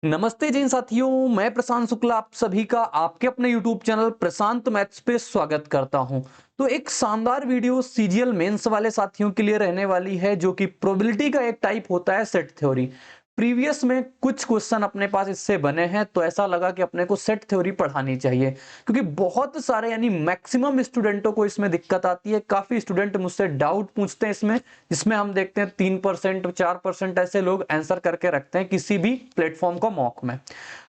नमस्ते जी साथियों, मैं प्रशांत शुक्ला आप सभी का आपके अपने यूट्यूब चैनल प्रशांत मैथ्स पे स्वागत करता हूं। तो एक शानदार वीडियो सीजीएल मेंस वाले साथियों के लिए रहने वाली है, जो कि प्रोबेबिलिटी का एक टाइप होता है सेट थ्योरी। प्रीवियस में कुछ क्वेश्चन अपने पास इससे बने हैं, तो ऐसा लगा कि अपने को सेट थ्योरी पढ़ानी चाहिए, क्योंकि बहुत सारे यानी मैक्सिमम स्टूडेंटों को इसमें दिक्कत आती है। काफी स्टूडेंट मुझसे डाउट पूछते हैं इसमें, जिसमें हम देखते हैं 3% 4% ऐसे लोग आंसर करके रखते हैं किसी भी प्लेटफॉर्म को मॉक में।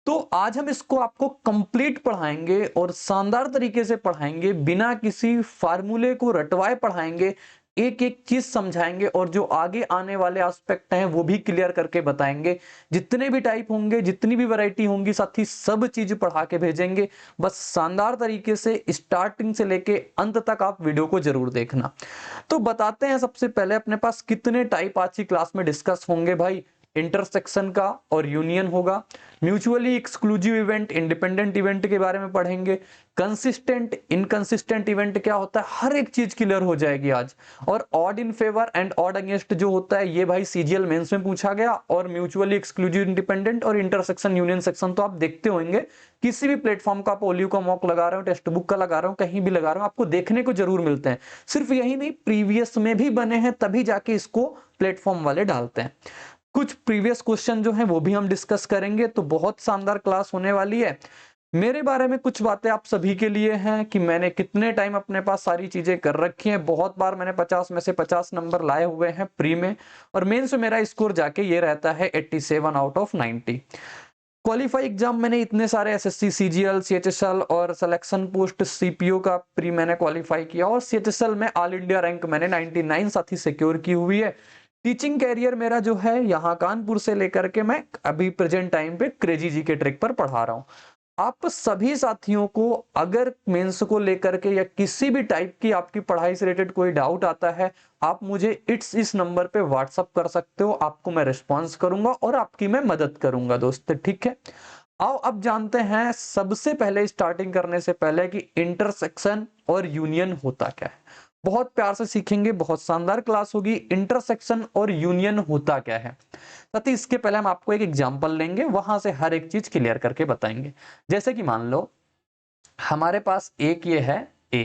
तो आज हम इसको आपको कंप्लीट पढ़ाएंगे और शानदार तरीके से पढ़ाएंगे, बिना किसी फार्मूले को रटवाए पढ़ाएंगे, एक एक चीज समझाएंगे और जो आगे आने वाले एस्पेक्ट हैं वो भी क्लियर करके बताएंगे। जितने भी टाइप होंगे, जितनी भी वैरायटी होंगी, साथ ही सब चीज पढ़ा के भेजेंगे। बस शानदार तरीके से स्टार्टिंग से लेके अंत तक आप वीडियो को जरूर देखना। तो बताते हैं सबसे पहले अपने पास कितने टाइप आज की क्लास में डिस्कस होंगे भाई। इंटरसेक्शन का और यूनियन होगा, mutually exclusive event, independent event के बारे में पढ़ेंगे, कंसिस्टेंट इनकंसिस्टेंट इवेंट क्या होता है, हर एक चीज क्लियर हो जाएगी आज। और odd in favour and odd against जो होता है, ये भाई सीजीएल मेंस में पूछा गया। और म्यूचुअली एक्सक्लूसिव इंडिपेंडेंट और इंटरसेक्शन यूनियन सेक्शन तो आप देखते होंगे, किसी भी प्लेटफॉर्म का, आप ओलियो का मॉक लगा रहे हो, टेक्स्ट बुक का लगा रहे हो, कहीं भी लगा रहे हो, आपको देखने को जरूर मिलते हैं। सिर्फ यही नहीं, प्रीवियस में भी बने हैं, तभी जाके इसको प्लेटफॉर्म वाले डालते हैं। कुछ प्रीवियस क्वेश्चन जो हैं वो भी हम डिस्कस करेंगे। तो बहुत शानदार क्लास होने वाली है। मेरे बारे में कुछ बातें आप सभी के लिए हैं कि मैंने कितने टाइम अपने पास सारी चीजें कर रखी हैं। बहुत बार मैंने 50 में से 50 नंबर लाए हुए हैं प्री में, और मेंस में मेरा स्कोर जाके ये रहता है 87 आउट ऑफ 90। क्वालिफाई एग्जाम मैंने इतने सारे एसएससी, सीजीएल, सीएचएसएल और सिलेक्शन पोस्ट सीपीओ का प्री मैंने क्वालिफाई किया, और सीएचएसएल में ऑल इंडिया रैंक मैंने 99 साथी सिक्योर की हुई है। टीचिंग कैरियर मेरा जो है यहाँ कानपुर से लेकर के मैं अभी प्रेजेंट टाइम पे क्रेजी जी के ट्रिक पर पढ़ा रहा हूँ। आप सभी साथियों को अगर मेंस को लेकर के या किसी भी टाइप की आपकी पढ़ाई से रिलेटेड कोई डाउट आता है, आप मुझे इस नंबर पे व्हाट्सअप कर सकते हो। आपको मैं रिस्पॉन्स करूंगा और आपकी मैं मदद करूंगा दोस्त, ठीक है। आओ अब जानते हैं सबसे पहले, स्टार्टिंग करने से पहले, कि इंटरसेक्शन और यूनियन होता क्या है। बहुत प्यार से सीखेंगे, बहुत शानदार क्लास होगी। इंटरसेक्शन और यूनियन होता क्या है, साथ ही इसके पहले हम आपको एक एग्जांपल लेंगे, वहां से हर एक चीज क्लियर करके बताएंगे। जैसे कि मान लो हमारे पास एक ये है ए,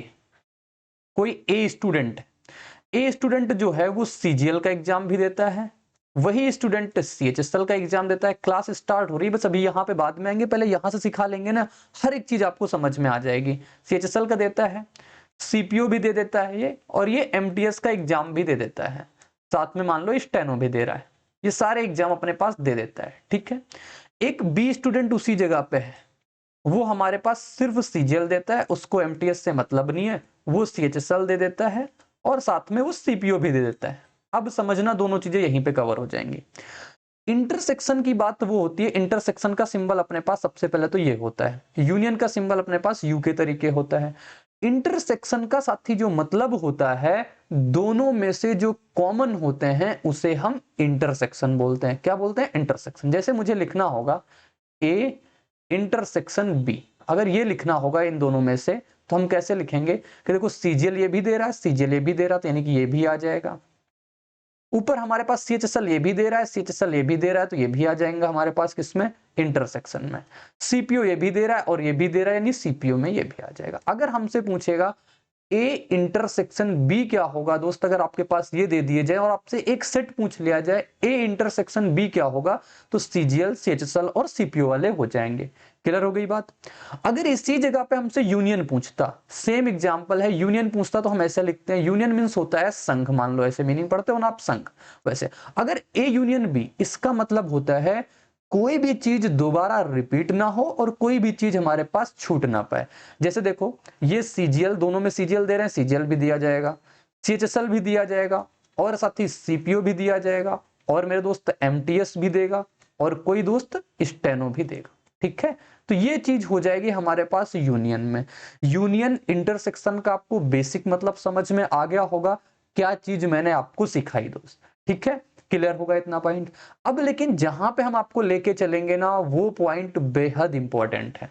कोई ए स्टूडेंट जो है वो सीजीएल का एग्जाम भी देता है, वही स्टूडेंट सीएचएसएल का एग्जाम देता है। क्लास स्टार्ट हो रही है, बस अभी यहाँ पे बाद में आएंगे, पहले यहाँ से सिखा लेंगे ना, हर एक चीज आपको समझ में आ जाएगी। सीएचएसएल का देता है, सीपीओ भी दे देता है ये, और ये एमटीएस का एग्जाम भी दे देता है, साथ में मान लो स्टेनो भी दे रहा है। ये सारे एग्जाम अपने पास दे देता है, ठीक है। एक बी स्टूडेंट उसी जगह पे है, वो हमारे पास सिर्फ सीजीएल देता है, उसको एमटीएस से मतलब नहीं है, वो सीएचएसएल दे देता है, और साथ में वो सीपीओ भी दे देता है। अब समझना, दोनों चीजें यहीं पे कवर हो जाएंगी। इंटरसेक्शन की बात वो होती है, इंटरसेक्शन का सिंबल अपने पास सबसे पहले तो ये होता है, यूनियन का सिंबल अपने पास यू के तरीके होता है। इंटरसेक्शन का साथी जो मतलब होता है, दोनों में से जो कॉमन होते हैं उसे हम इंटरसेक्शन बोलते हैं। क्या बोलते हैं? इंटरसेक्शन। जैसे मुझे लिखना होगा ए इंटरसेक्शन बी, अगर ये लिखना होगा इन दोनों में से, तो हम कैसे लिखेंगे कि देखो सीजीएल ये भी दे रहा है, सीजीएल ये भी दे रहा है, तो यानी कि ये भी आ जाएगा। ऊपर हमारे पास सीएचएसएल ये भी दे रहा है, सीएचएसएल ये भी दे रहा है, तो ये भी आ जाएगा हमारे पास किसमें? इंटरसेक्शन में। सीपीओ ये भी दे रहा है और ये भी दे रहा है, यानी सीपीओ में ये भी आ जाएगा। अगर हमसे पूछेगा ए इंटरसेक्शन बी क्या होगा दोस्त, अगर आपके पास ये दे दिए जाए और आपसे एक सेट पूछ लिया जाए ए इंटरसेक्शन बी क्या होगा, तो सीजीएल, सीएचएसएल और सीपीओ वाले हो जाएंगे। क्लियर हो गई बात। अगर इसी जगह पे हमसे यूनियन पूछता, सेम एग्जांपल है, यूनियन पूछता, तो हम ऐसे लिखते हैं, यूनियन मींस होता है संघ, मान लो ऐसे मीनिंग पढ़ते हो ना आप, संघ। वैसे अगर ए यूनियन बी, इसका मतलब होता है कोई भी चीज दोबारा रिपीट ना हो और कोई भी चीज हमारे पास छूट ना पाए। जैसे देखो, ये सीजीएल, दोनों में सीजीएल दे रहे हैं, सीजीएल भी दिया जाएगा, सीएचएसएल भी दिया जाएगा, और साथ ही सीपीओ भी दिया जाएगा, और मेरे दोस्त एमटीएस भी देगा, और कोई दोस्त स्टेनो भी देगा, ठीक है। तो ये चीज हो जाएगी हमारे पास यूनियन में। यूनियन इंटरसेक्शन का आपको बेसिक मतलब समझ में आ गया होगा, क्या चीज मैंने आपको सिखाई दोस्त, ठीक है। क्लियर होगा इतना पॉइंट। अब लेकिन जहां पे हम आपको लेके चलेंगे ना, वो पॉइंट बेहद इंपॉर्टेंट है।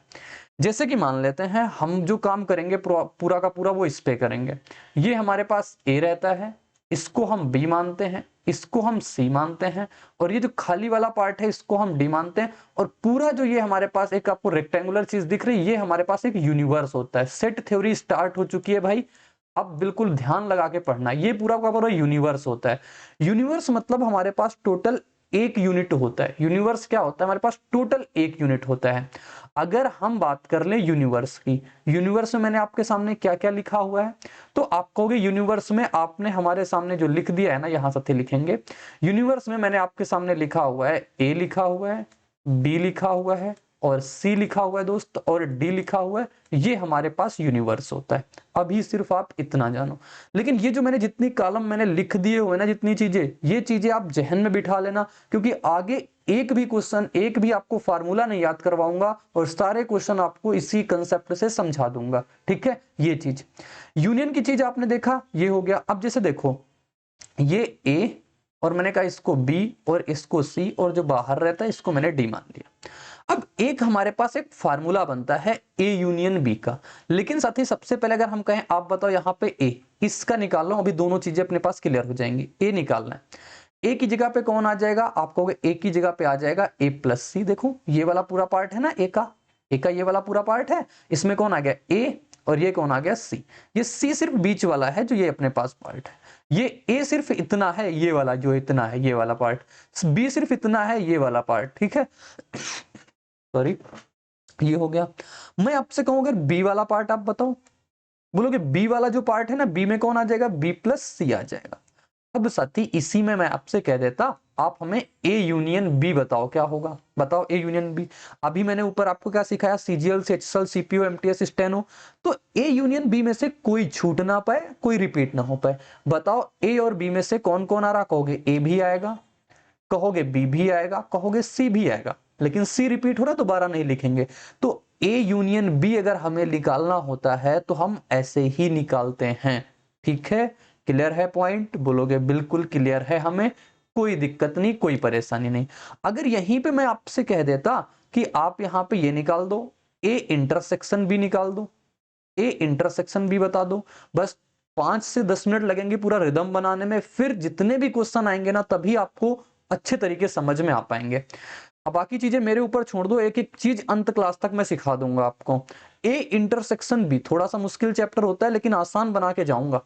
जैसे कि मान लेते हैं हम जो काम करेंगे पूरा का पूरा वो इस पे करेंगे। ये हमारे पास ए रहता है, इसको हम बी मानते हैं, इसको हम सी मानते हैं, और ये जो खाली वाला पार्ट है इसको हम डी मानते हैं, और पूरा जो ये हमारे पास एक आपको रेक्टेंगुलर चीज दिख रही है, ये हमारे पास एक यूनिवर्स होता है। सेट थ्योरी स्टार्ट हो चुकी है भाई, अब बिल्कुल ध्यान लगा के पढ़ना। ये पूरा का पूरा यूनिवर्स होता है। यूनिवर्स मतलब हमारे पास टोटल एक यूनिट होता है। यूनिवर्स क्या होता है? हमारे पास टोटल एक यूनिट होता है। अगर हम बात कर ले यूनिवर्स की, यूनिवर्स में मैंने आपके सामने क्या क्या लिखा हुआ है, तो आप कहोगे यूनिवर्स में आपने हमारे सामने जो लिख दिया है ना, यहां से लिखेंगे। यूनिवर्स में मैंने आपके सामने लिखा हुआ है, ए लिखा हुआ है, बी लिखा हुआ है, और सी लिखा हुआ है दोस्त, और डी लिखा हुआ है। ये हमारे पास यूनिवर्स होता है। अभी सिर्फ आप इतना जानो। लेकिन ये जो मैंने जितनी कॉलम मैंने लिख दिए हुए ना, जितनी चीजें, ये चीजें आप जहन में बिठा लेना, क्योंकि आगे एक भी क्वेश्चन, एक भी आपको फार्मूला नहीं याद करवाऊंगा, और सारे क्वेश्चन आपको इसी कंसेप्ट से समझा दूंगा। ठीक है, ये चीज यूनियन की चीज आपने देखा, ये हो गया। अब जैसे देखो, ये ए, और मैंने कहा इसको बी, और इसको सी, और जो बाहर रहता है इसको मैंने डी मान लिया। अब एक हमारे पास एक फार्मूला बनता है ए यूनियन बी का। लेकिन साथ ही सबसे पहले अगर हम कहें, आप बताओ यहाँ पे ए, इसका निकाल लो। अभी दोनों चीजें अपने पास क्लियर हो जाएंगी। ए निकालना है, ए की जगह पे कौन आ जाएगा? आप कहोगे ए की जगह पे आ जाएगा ए प्लस सी। देखो ये वाला पूरा पार्ट है ना ए का, ए का ये वाला पूरा पार्ट है। इसमें कौन आ गया? ए, और ये कौन आ गया? सी। ये सी सिर्फ बीच वाला है जो ये अपने पास पार्ट है। ये ए सिर्फ इतना है, ये वाला जो इतना है ये वाला पार्ट। बी सिर्फ इतना है, ये वाला पार्ट। ठीक है, सॉरी, ये हो गया। मैं आपसे कहूं अगर बी वाला पार्ट आप बताओ, बोलोगे बी वाला जो पार्ट है ना, बी में कौन आ जाएगा? बी प्लस सी आ जाएगा। अब साथी इसी में मैं आपसे कह देता, आप हमें ए यूनियन बी बताओ क्या होगा। बताओ ए यूनियन बी। अभी मैंने ऊपर आपको क्या सिखाया? CGL, CHSL, CPO, MTS, steno. तो ए यूनियन बी में से कोई छूट ना पाए, कोई रिपीट ना हो पाए। बताओ ए और बी में से कौन कौन आ रहा? कहोगे ए भी आएगा, कहोगे बी भी आएगा, कहोगे सी भी आएगा। लेकिन सी रिपीट हो रहा, दोबारा नहीं लिखेंगे। तो ए यूनियन बी अगर हमें निकालना होता है तो हम ऐसे ही निकालते हैं। ठीक है, क्लियर है पॉइंट? बोलोगे बिल्कुल क्लियर है, हमें कोई दिक्कत नहीं, कोई परेशानी नहीं। अगर यहीं पे मैं आपसे कह देता कि आप यहां पे ये निकाल दो, ए इंटरसेक्शन बी निकाल दो, ए इंटरसेक्शन बी बता दो, बस 5 से 10 मिनट लगेंगे पूरा रिदम बनाने में। फिर जितने भी क्वेश्चन आएंगे ना, तभी आपको अच्छे तरीके समझ में आ पाएंगे। अब बाकी चीजें मेरे ऊपर छोड़ दो, एक एक चीज अंत क्लास तक मैं सिखा दूंगा आपको। ए इंटरसेक्शन बी थोड़ा सा मुश्किल चैप्टर होता है, लेकिन आसान बना के जाऊंगा।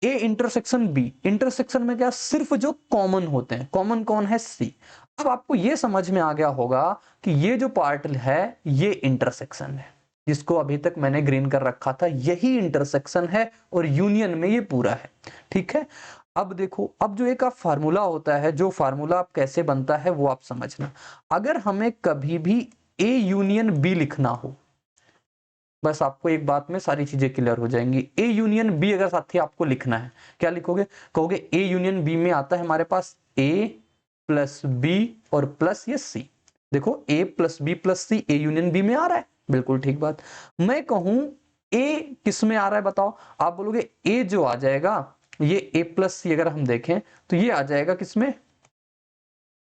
ए इंटरसेक्शन बी, इंटरसेक्शन में क्या सिर्फ जो कॉमन होते हैं, कॉमन कौन है? सी। अब आपको ये समझ में आ गया होगा कि ये जो पार्ट है ये इंटरसेक्शन है, जिसको अभी तक मैंने ग्रीन कर रखा था, यही इंटरसेक्शन है, और यूनियन में ये पूरा है। ठीक है, अब देखो, अब जो एक आप फार्मूला होता है, जो फार्मूला आप कैसे बनता है वो आप समझना। अगर हमें कभी भी ए यूनियन बी लिखना हो, बस आपको एक बात में सारी चीजें क्लियर हो जाएंगी। ए यूनियन बी अगर साथी आपको लिखना है, क्या लिखोगे? कहोगे ए यूनियन बी में आता है हमारे पास ए प्लस बी और प्लस ये सी। देखो A plus B plus C A union B में आ रहा है, बिल्कुल ठीक बात। मैं कहूं ए किस में आ रहा है बताओ? आप बोलोगे ए जो आ जाएगा, ये ए प्लस सी अगर हम देखें तो ये आ जाएगा किसमें?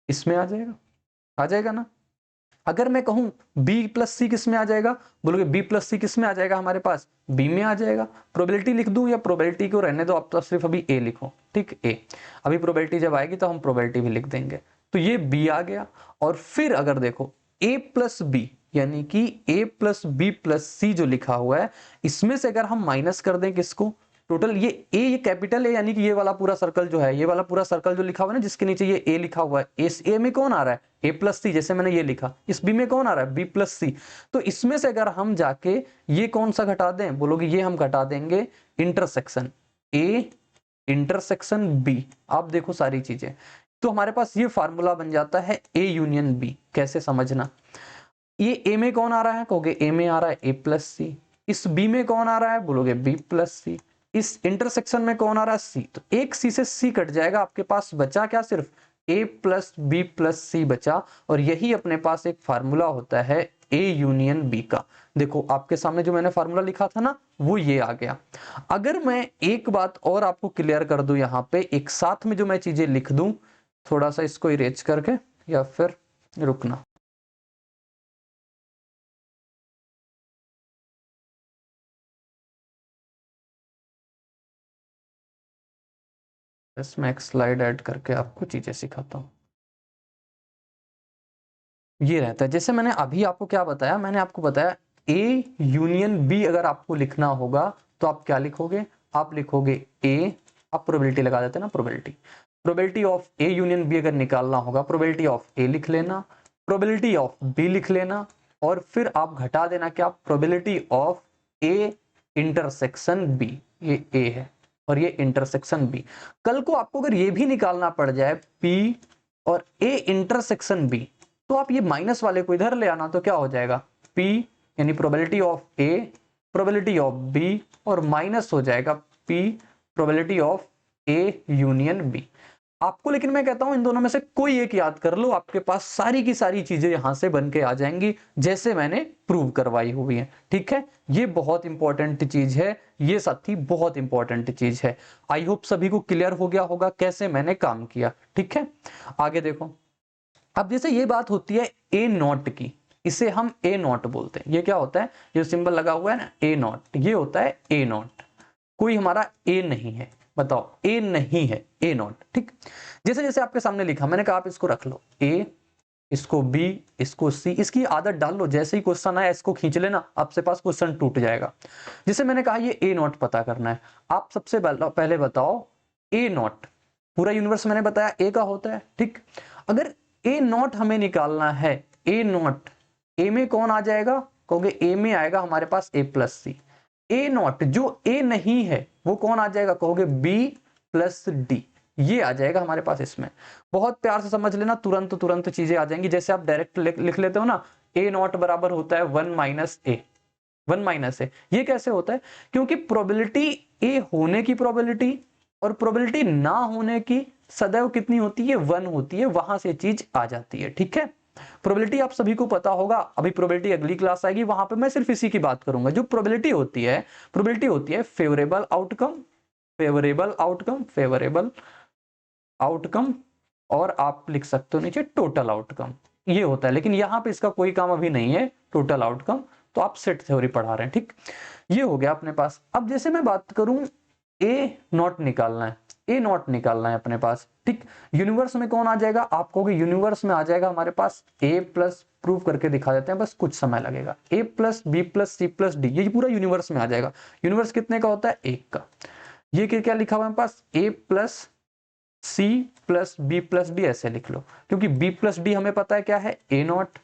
इसमें आ जाएगा ना। अगर मैं कहूं बी प्लस सी किस में आ जाएगा, बोलोगे बी प्लस सी किस में आ जाएगा हमारे पास? बी में आ जाएगा। प्रोबेबिलिटी लिख दूं या प्रोबेबिलिटी को रहने दो, आप तो सिर्फ अभी ए लिखो। ठीक, ए। अभी प्रोबेबिलिटी जब आएगी तो हम प्रोबेबिलिटी भी लिख देंगे। तो ये बी आ गया। और फिर अगर देखो ए प्लस बी, यानी कि ए प्लस बी प्लस सी जो लिखा हुआ है, इसमें से अगर हम माइनस कर दें किसको? टोटल ये कैपिटल है, यानी कि ये वाला पूरा सर्कल जो है, ये वाला पूरा सर्कल जो लिखा हुआ है ना, जिसके नीचे ये ए लिखा हुआ है, इस ए में कौन आ रहा है? ए प्लस सी। जैसे मैंने ये लिखा, इस बी में कौन आ रहा है? बी प्लस सी। तो इसमें से अगर हम जाके ये कौन सा घटा दें, बोलोगे ये हम घटा देंगे इंटरसेक्शन ए इंटरसेक्शन बी। आप देखो सारी चीजें, तो हमारे पास ये फार्मूला बन जाता है ए यूनियन बी। कैसे समझना? ये ए में कौन आ रहा है? कहोगे ए में आ रहा है ए प्लस सी। इस बी में कौन आ रहा है? बोलोगे बी प्लस सी। इस इंटरसेक्शन में कौन आ रहा है? सी। तो एक सी से सी कट जाएगा, आपके पास बचा क्या? सिर्फ ए प्लस बी प्लस सी बचा। और यही अपने पास एक फार्मूला होता है ए यूनियन बी का। देखो आपके सामने जो मैंने फार्मूला लिखा था ना, वो ये आ गया। अगर मैं एक बात और आपको क्लियर कर दूं, यहाँ पे एक साथ में जो मैं चीजें लिख दूं, थोड़ा सा इसको इरेज करके, या फिर रुकना, इसमें एक स्लाइड ऐड करके आपको चीजें सिखाता हूँ। ये रहता है, जैसे मैंने अभी आपको क्या बताया, मैंने आपको बताया ए यूनियन बी अगर आपको लिखना होगा तो आप क्या लिखोगे, आप लिखोगे ए, आप प्रोबेबिलिटी लगा देते हैं ना, probability of A union B अगर निकालना होगा, प्रोबेबिलिटी ऑफ ए लिख लेना, प्रोबेबिलिटी ऑफ बी लिख लेना, और फिर आप घटा देना क्या, probability of A intersection B, ये ए है और ये इंटरसेक्शन बी। कल को आपको अगर ये भी निकालना पड़ जाए पी और ए इंटरसेक्शन बी, तो आप ये माइनस वाले को इधर ले आना, तो क्या हो जाएगा P यानी probability of A, probability of B, और माइनस हो जाएगा P probability of A union B। आपको लेकिन मैं कहता हूं इन दोनों में से कोई एक याद कर लो, आपके पास सारी की सारी चीजें यहां से बन के आ जाएंगी जैसे मैंने प्रूव करवाई हुई है। ठीक है, ये बहुत इंपॉर्टेंट चीज है, ये साथी बहुत इंपॉर्टेंट चीज है। आई होप सभी को क्लियर हो गया होगा कैसे मैंने काम किया। ठीक है, आगे देखो। अब जैसे ये बात होती है ए नॉट की, इसे हम ए नॉट बोलते हैं। ये क्या होता है, जो सिंबल लगा हुआ है ना ए नॉट, ये होता है ए नॉट। कोई हमारा ए नहीं है, बताओ ए नहीं है, ए नॉट। ठीक, जैसे जैसे आपके सामने लिखा, मैंने कहा आप इसको रख लो ए, इसको बी, इसको सी, इसकी आदत डाल लो, जैसे ही क्वेश्चन आया इसको खींच लेना, आपसे पास क्वेश्चन टूट जाएगा। जैसे मैंने कहा ये ए नॉट पता करना है, आप सबसे पहले बताओ ए नॉट, पूरा यूनिवर्स मैंने बताया ए का होता है। ठीक, अगर ए नॉट हमें निकालना है, ए नॉट, ए में कौन आ जाएगा, कहोगे ए में आएगा हमारे पास A plus C. A not जो ए नहीं है वो कौन आ जाएगा, कहोगे बी प्लस डी, ये आ जाएगा हमारे पास इसमें। बहुत प्यार से समझ लेना, तुरंत तुरंत चीजें आ जाएंगी। जैसे आप डायरेक्ट लिख लेते हो ना, ए नॉट बराबर होता है 1 माइनस ए, 1 माइनस ए। ये कैसे होता है, क्योंकि प्रोबेबिलिटी ए होने की प्रोबेबिलिटी और प्रोबेबिलिटी ना होने की सदैव कितनी होती है, 1 होती है, वहां से चीज आ जाती है। ठीक है, प्रोबेबिलिटी आप सभी को पता होगा, अभी प्रोबेबिलिटी अगली क्लास आएगी वहां पे मैं सिर्फ इसी की बात करूंगा। जो प्रोबेबिलिटी होती है favourable outcome, favourable outcome, favourable outcome, और आप लिख सकते हो नीचे टोटल आउटकम, ये होता है। लेकिन यहाँ पे इसका कोई काम अभी नहीं है, टोटल आउटकम, तो आप सेट थ्योरी पढ़ा रहे हैं। ठीक, ये हो गया अपने पास। अब जैसे मैं बात करूं ए नॉट निकालना है, ए नॉट निकालना है अपने पास। ठीक, यूनिवर्स में कौन आ जाएगा, आप कहोगे यूनिवर्स में आ जाएगा हमारे पास ए प्लस, प्रूव करके दिखा देते हैं, बस कुछ समय लगेगा, A plus B plus C plus D, ये पूरा यूनिवर्स में आ जाएगा। यूनिवर्स कितने का होता है, एक का। ये क्या लिखा हुआ है पास, A plus C plus B plus D, ऐसे लिख लो, क्योंकि बी प्लस डी हमें पता है क्या है, ए नॉट।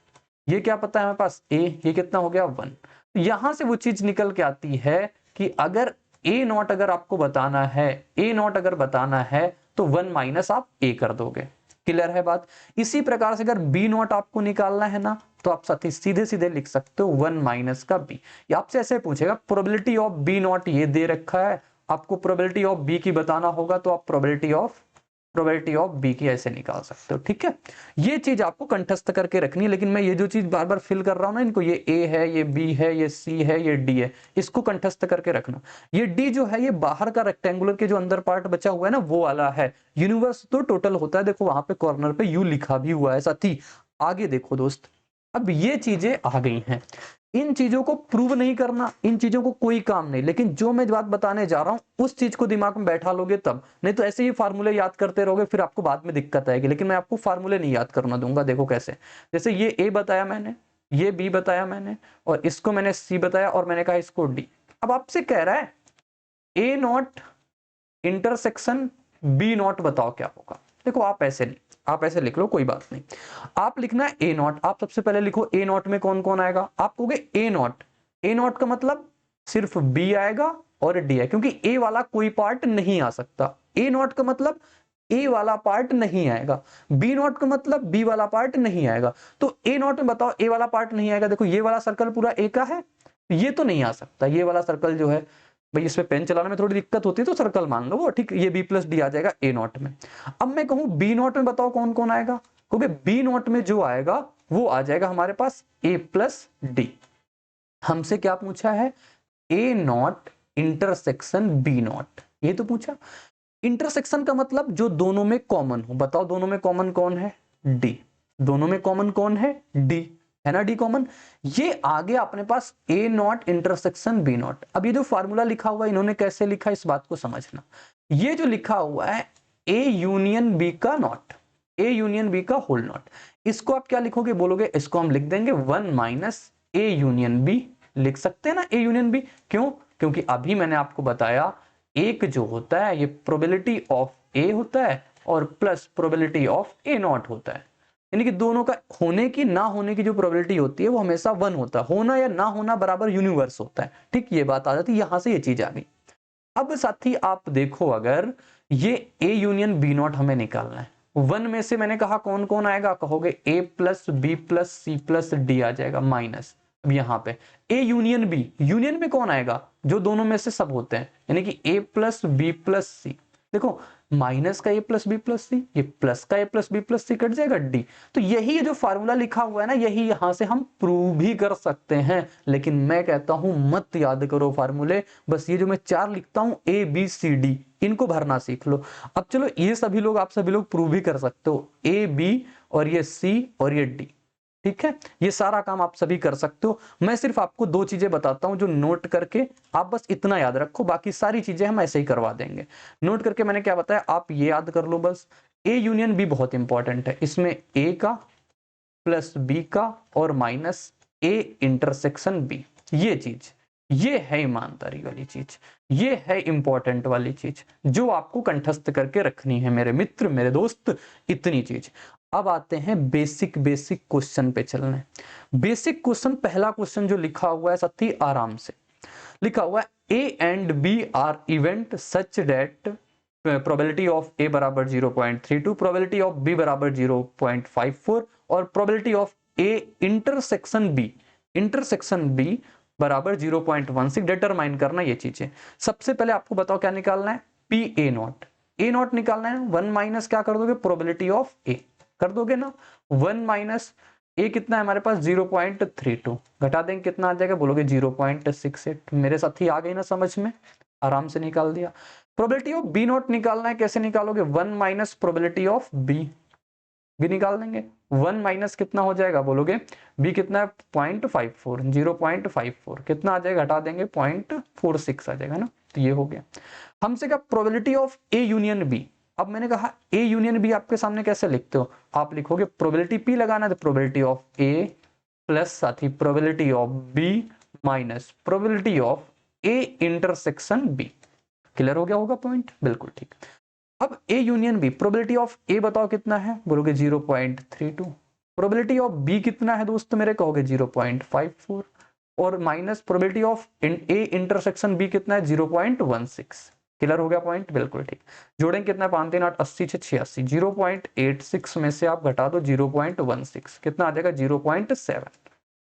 ये क्या पता है हमें पास, ए, ये कितना हो गया 1। यहां से वो चीज निकल के आती है कि अगर ए नॉट अगर आपको बताना है, ए नॉट अगर बताना है तो 1 माइनस आप ए कर दोगे। क्लियर है बात। इसी प्रकार से अगर बी नॉट आपको निकालना है ना, तो आप साथी सीधे सीधे लिख सकते हो 1 माइनस का बी। ये आपसे ऐसे पूछेगा प्रोबेबिलिटी ऑफ बी नॉट ये दे रखा है, आपको प्रोबेबिलिटी ऑफ बी की बताना होगा, तो आप प्रोबेबिलिटी ऑफ बी की ऐसे निकाल सकते हो। ठीक है, ये चीज आपको कंठस्थ करके रखनी है। लेकिन मैं ये जो चीज बार बार फिल कर रहा हूं ना इनको, ये ए है, ये बी है, ये सी है, ये डी है, इसको कंठस्थ करके रखना। ये डी जो है ये बाहर का रेक्टेंगुलर के जो अंदर पार्ट बचा हुआ है ना, वो वाला है। यूनिवर्स तो टोटल होता है, देखो वहां पे कॉर्नर पे यू लिखा भी हुआ है साथी। आगे देखो दोस्त, अब ये चीजें आ गई हैं, इन चीजों को प्रूव नहीं करना, इन चीजों को कोई काम नहीं, लेकिन जो मैं बात बताने जा रहा हूं उस चीज को दिमाग में बैठा लोगे तब, नहीं तो ऐसे ही फार्मूले याद करते रहोगे, फिर आपको बाद में दिक्कत आएगी। लेकिन मैं आपको फार्मूले नहीं याद करना दूंगा। देखो कैसे, जैसे ये ए बताया मैंने, ये बी बताया मैंने, और इसको मैंने सी बताया, और मैंने कहा इसको डी। अब आपसे कह रहा है A not intersection B not बताओ क्या होगा। देखो आप ऐसे नहीं, आप ऐसे लिख लो, कोई बात नहीं। आप लिखना है ए नॉट, आप सबसे पहले लिखो ए नॉट में कौन कौन आएगा। आप कहोगे ए नॉट, ए नॉट का मतलब सिर्फ बी आएगा और डी है, क्योंकि ए वाला कोई पार्ट नहीं आ सकता। ए नॉट का मतलब ए वाला पार्ट नहीं आएगा, बी नॉट का मतलब बी वाला पार्ट नहीं आएगा। तो ए नॉट में बताओ ए वाला पार्ट नहीं आएगा। देखो ये वाला सर्कल पूरा ए का है, ये तो नहीं आ सकता। ये वाला सर्कल जो है भाई, इसमें पेन चलाने में थोड़ी दिक्कत होती है, तो सर्कल मान लो वो, ठीक। ये बी प्लस डी आ जाएगा ए नॉट में। अब मैं कहूं बी नॉट में बताओ कौन कौन आएगा, क्योंकि बी नॉट में जो आएगा वो आ जाएगा हमारे पास ए प्लस डी। हमसे क्या पूछा है, A not intersection B not, ये तो पूछा। इंटरसेक्शन का मतलब जो दोनों में कॉमन हो। बताओ दोनों में कॉमन कौन है, डी। दोनों में कॉमन कौन है, डी, है ना, डी कॉमन। ये आ गया अपने पास ए नॉट इंटरसेक्शन बी नॉट। अब ये जो फार्मूला लिखा हुआ है इन्होंने कैसे लिखा, इस बात को समझना। ये जो लिखा हुआ है ए यूनियन बी का नॉट, ए यूनियन बी का होल नॉट। इसको आप क्या लिखोगे बोलोगे, इसको हम लिख देंगे 1 माइनस ए यूनियन बी। लिख सकते हैं ना ए यूनियन बी, क्यों? क्योंकि अभी मैंने आपको बताया एक जो होता है ये प्रोबेबिलिटी ऑफ ए होता है और plus probability of A not होता है, यानी कि दोनों का होने की ना होने की जो प्रोबेबिलिटी होती है वो हमेशा 1 होता है, होना या ना होना बराबर यूनिवर्स होता है। ठीक, ये बात आ जाती है, यहां से ये चीज आ गई। अब साथी आप देखो, अगर ये ए यूनियन बी नॉट हमें निकालना है, 1 में से मैंने कहा कौन कौन आएगा, कहोगे A plus B plus C plus D आ जाएगा माइनस। अब यहाँ पे ए यूनियन बी, यूनियन में कौन आएगा, जो दोनों में से सब होते हैं, यानी कि ए प्लस बी प्लस सी। देखो माइनस का ए प्लस बी प्लस सी, ये प्लस का ए प्लस बी प्लस सी कट जाएगा डी। तो यही जो फार्मूला लिखा हुआ है ना, यही यहां से हम प्रूव भी कर सकते हैं, लेकिन मैं कहता हूं मत याद करो फार्मूले, बस ये जो मैं 4 लिखता हूं ए बी सी डी, इनको भरना सीख लो। अब चलो ये सभी लोग, आप सभी लोग प्रूव भी कर सकते हो, ए बी और ये सी और ये डी। ठीक है, ये सारा काम आप सभी कर सकते हो। मैं सिर्फ आपको 2 चीजें बताता हूं जो नोट करके आप बस इतना याद रखो, बाकी सारी चीजें हम ऐसे ही करवा देंगे। नोट करके मैंने क्या बताया आप ये याद कर लो बस। ए यूनियन बी बहुत इंपॉर्टेंट है, इसमें ए का प्लस बी का और माइनस ए इंटरसेक्शन बी, ये चीज, ये है ईमानदारी वाली चीज, ये है इंपॉर्टेंट वाली चीज जो आपको कंठस्थ करके रखनी है मेरे मित्र, मेरे दोस्त, इतनी चीज। अब आते हैं बेसिक क्वेश्चन पे चलने। बेसिक क्वेश्चन, पहला क्वेश्चन जो लिखा हुआ है साथी आराम से लिखा हुआ है, A and B are event such that probability of A बराबर 0.32, प्रोबेबिलिटी ऑफ बी बराबर 0.54 और probability of A intersection B बराबर 0.16 डिटरमाइन करना। ये चीजें सबसे पहले आपको बताओ क्या निकालना है, पी ए नॉट निकालना है। 1 माइनस क्या कर दोगे, प्रोबेबिलिटी ऑफ ए कर दोगे ना, 1 माइनस ए कितना है हमारे पास 0.32, घटा देंगे कितना आ जाएगा, बोलोगे 0.68। मेरे साथ ही आ गई ना समझ में, आराम से निकाल दिया। प्रोबेबिलिटी ऑफ बी नॉट निकालना है, कैसे निकालोगे, 1 माइनस प्रोबेबिलिटी ऑफ बी, भी निकाल देंगे। 1 माइनस कितना हो जाएगा, बोलोगे बी कितना है 0.54, 0.54 कितना आ जाएगा, हटा देंगे 0.46 आ जाएगा ना, तो ये हो गया। हमसे क्या probability of A union B, अब मैंने कहा ए यूनियन बी आपके सामने कैसे लिखते हो, आप लिखोगे प्रोबेबिलिटी पी लगाना, तो प्रोबेबिलिटी ऑफ ए प्लस साथ ही probability of B minus probability of A intersection B. Clear हो गया होगा पॉइंट, बिल्कुल ठीक। अब A union B, probability of A बताओ कितना है, बोलोगे 0.32, प्रोबेबिलिटी ऑफ बी कितना है दोस्त मेरे, कहोगे 0.54 और minus probability of A intersection B कितना है 0.16। क्लियर हो गया पॉइंट, बिल्कुल ठीक। जोड़ेंगे कितना, 5 3 8 80 6 86, 0.86 में से आप घटा दो 0.16, कितना आ जाएगा 0.7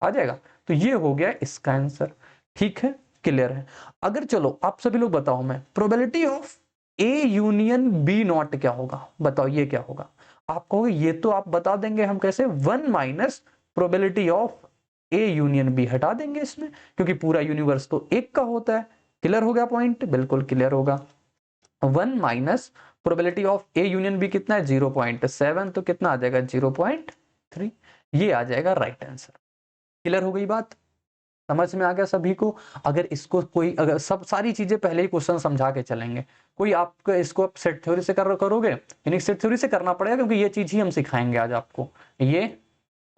आ जाएगा। तो ये हो गया इसका आंसर। ठीक है, क्लियर है। अगर चलो आप सभी लोग बताओ, मैं probability of A union B not क्या होगा, बताओ ये क्या होगा। आप कहोगे ये तो आप बता देंगे हम कैसे, 1 minus probability of A union B हटा देंगे इसमें, क्योंकि पूरा यूनिवर्स तो एक का होता है। क्लियर हो गया पॉइंट, बिल्कुल क्लियर होगा। 1 minus probability of A union B कितना है 0.7, तो कितना आ जाएगा 0.3, ये आ जाएगा राइट आंसर। क्लियर हो गई बात, समझ में आ गया सभी को। अगर इसको कोई, अगर सब सारी चीजें पहले ही क्वेश्चन समझा के चलेंगे, कोई आपको इसको आप सेट थ्योरी से करोगे, यानी सेट थ्योरी से करना पड़ेगा, क्योंकि ये चीज ही हम सिखाएंगे आज आपको। ये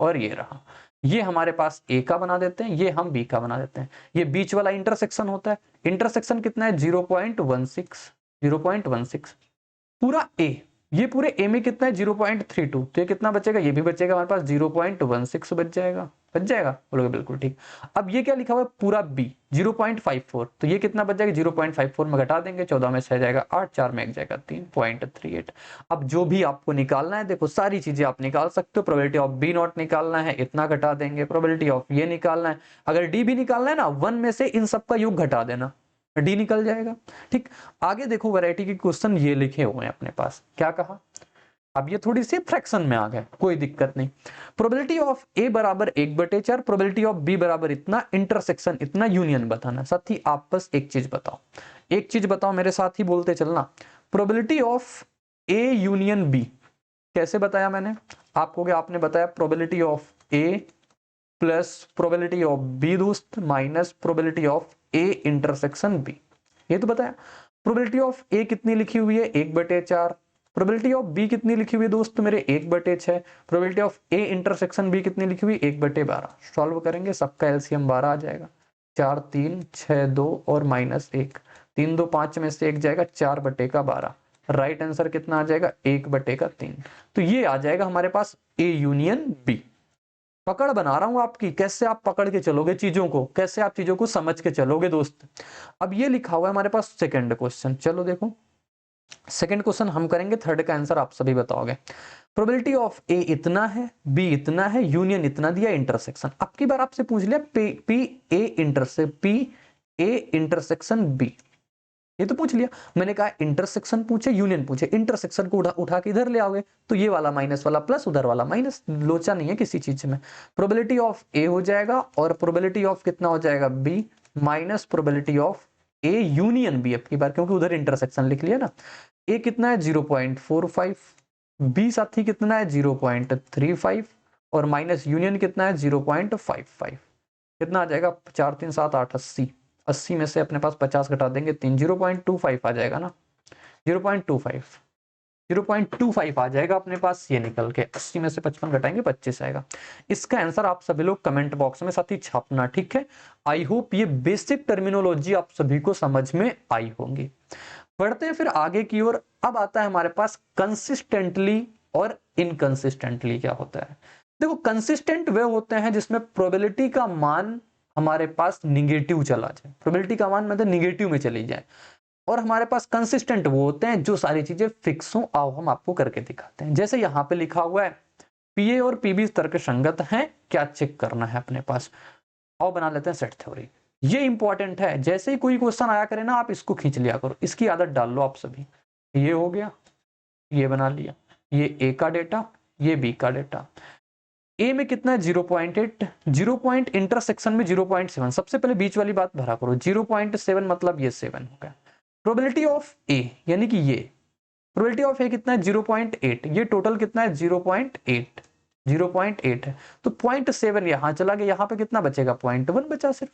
और ये रहा, ये हमारे पास ए का बना देते हैं, ये हम बी का बना देते हैं। ये बीच वाला इंटरसेक्शन होता है, इंटरसेक्शन कितना है 0.16 पूरा ए, ये पूरे ए में कितना है 0.32, तो ये कितना बचेगा, ये भी बचेगा हमारे पास 0.16 बच जाएगा, बोलोगे बिल्कुल ठीक। अब ये क्या लिखा हुआ है पूरा बी 0.54, तो ये कितना बच जाएगा 0.54 में घटा देंगे, 14 में 6 जाएगा 8, 4 में 1 जाएगा 3.38। अब जो भी आपको निकालना है, देखो सारी चीजें आप निकाल सकते हो। प्रोबेबिलिटी ऑफ बी नॉट निकालना है, इतना घटा देंगे। प्रोबेबिलिटी ऑफ ये निकालना है, अगर डी भी निकालना है ना, 1 में से इन सब का योग घटा देना, डी निकल जाएगा। ठीक, आगे देखो वैरायटी के क्वेश्चन ये लिखे हुए हैं अपने पास, क्या कहा, अब ये थोड़ी सी फ्रैक्शन में आ गए, कोई दिक्कत नहीं। प्रोबेबिलिटी ऑफ ए बराबर 1/4, प्रोबेबिलिटी ऑफ बी बराबर इतना, इंटरसेक्शन इतना, यूनियन बताना। साथ ही आप बस एक चीज बताओ, मेरे साथ ही बोलते चलना। Probability of A union B कैसे बताया मैंने, आपने बताया probability of A plus probability of B दोस्त minus probability of A intersection B, ये तो बताया। प्रोबेबिलिटी ऑफ ए कितनी लिखी हुई है 1/4, प्रोबेबिलिटी ऑफ बी कितनी लिखी हुई है दोस्त मेरे 1/6। Probability of A intersection B कितनी लिखी हुई 1/12। सॉल्व करेंगे सबका एलसीएम 12 आ जाएगा। 4 3 6 2 और -1, 3 2 5 में से 1 जाएगा 4/12। राइट आंसर कितना आ जाएगा 1/3। तो ये आ जाएगा हमारे पास ए यूनियन बी। पकड़ बना रहा हूं आपकी, कैसे आप पकड़ के चलोगे चीजों को, कैसे आप चीजों को समझ के चलोगे दोस्त। अब ये लिखा हुआ है हमारे पास सेकंड क्वेश्चन, चलो देखो सेकंड क्वेश्चन हम करेंगे, थर्ड का आंसर आप सभी बताओगे। प्रोबेबिलिटी ऑफ ए इतना है, बी इतना है, यूनियन इतना दिया, इंटरसेक्शन। अब की बार आपसे पूछ लिया पी ए इंटरसेक्शन बी, ये तो पूछ लिया। मैंने कहा इंटरसेक्शन पूछे यूनियन पूछे, इंटरसेक्शन को उठा के इधर ले आओगे तो ये वाला माइनस वाला प्लस, उधर वाला माइनस, लोचा नहीं है किसी चीज में। प्रोबेबिलिटी ऑफ ए हो जाएगा और प्रोबेबिलिटी ऑफ कितना हो जाएगा B minus probability of A union B. अब की बार क्योंकि उधर इंटरसेक्शन लिख लिया ना। ए कितना है 0.45, बी साथी कितना है 0.35 और माइनस यूनियन कितना है 0.55। कितना आ जाएगा 4 3 7 8 80, 80 में से अपने पास 50 घटा देंगे 3, 0.25 आ जाएगा ना, 0.25 आ जाएगा अपने पास ये निकल के। 80 में से 55 घटाएंगे 25 आएगा। इसका आंसर आप सभी लोग कमेंट बॉक्स में साथ ही छापना, ठीक है। आई होप ये बेसिक टर्मिनोलॉजी आप सभी को समझ में आई होंगी। बढ़ते हैं फिर आगे की ओर। अब आता है हमारे पास कंसिस्टेंटली और इनकंसिस्टेंटली क्या होता है। देखो कंसिस्टेंट वे होते हैं जिसमें प्रोबेबिलिटी का मान हमारे पास निगेटिव चला जाए, प्रोबेबिलिटी का मान मतलब निगेटिव में चली जाए। और हमारे पास कंसिस्टेंट वो होते हैं जो सारी चीजें फिक्स हो। आओ हम आपको करके दिखाते हैं। जैसे यहाँ पे लिखा हुआ है पीए और पीबी तर्कसंगत हैं, क्या चेक करना है अपने पास। आओ बना लेते हैं सेट थ्योरी। ये इंपॉर्टेंट है, जैसे ही कोई क्वेश्चन आया करे ना आप इसको खींच लिया करो, इसकी आदत डाल लो आप सभी। ये हो गया, ये बना लिया, ये ए का डेटा, ये बी का डेटा। ए में कितना है 0.8, 0 पॉइंट इंटरसेक्शन में 0.7। सबसे पहले बीच वाली बात भरा करो, 0.7 मतलब ये 7 हो गया। प्रोबेबिलिटी ऑफ ए यानी कि ये प्रोबेबिलिटी ऑफ ए कितना है 0.8, ये टोटल कितना है 0.8, 0.8 है तो 0.7 यहां चला गया, यहां पे कितना बचेगा 0.1 बचा, सिर्फ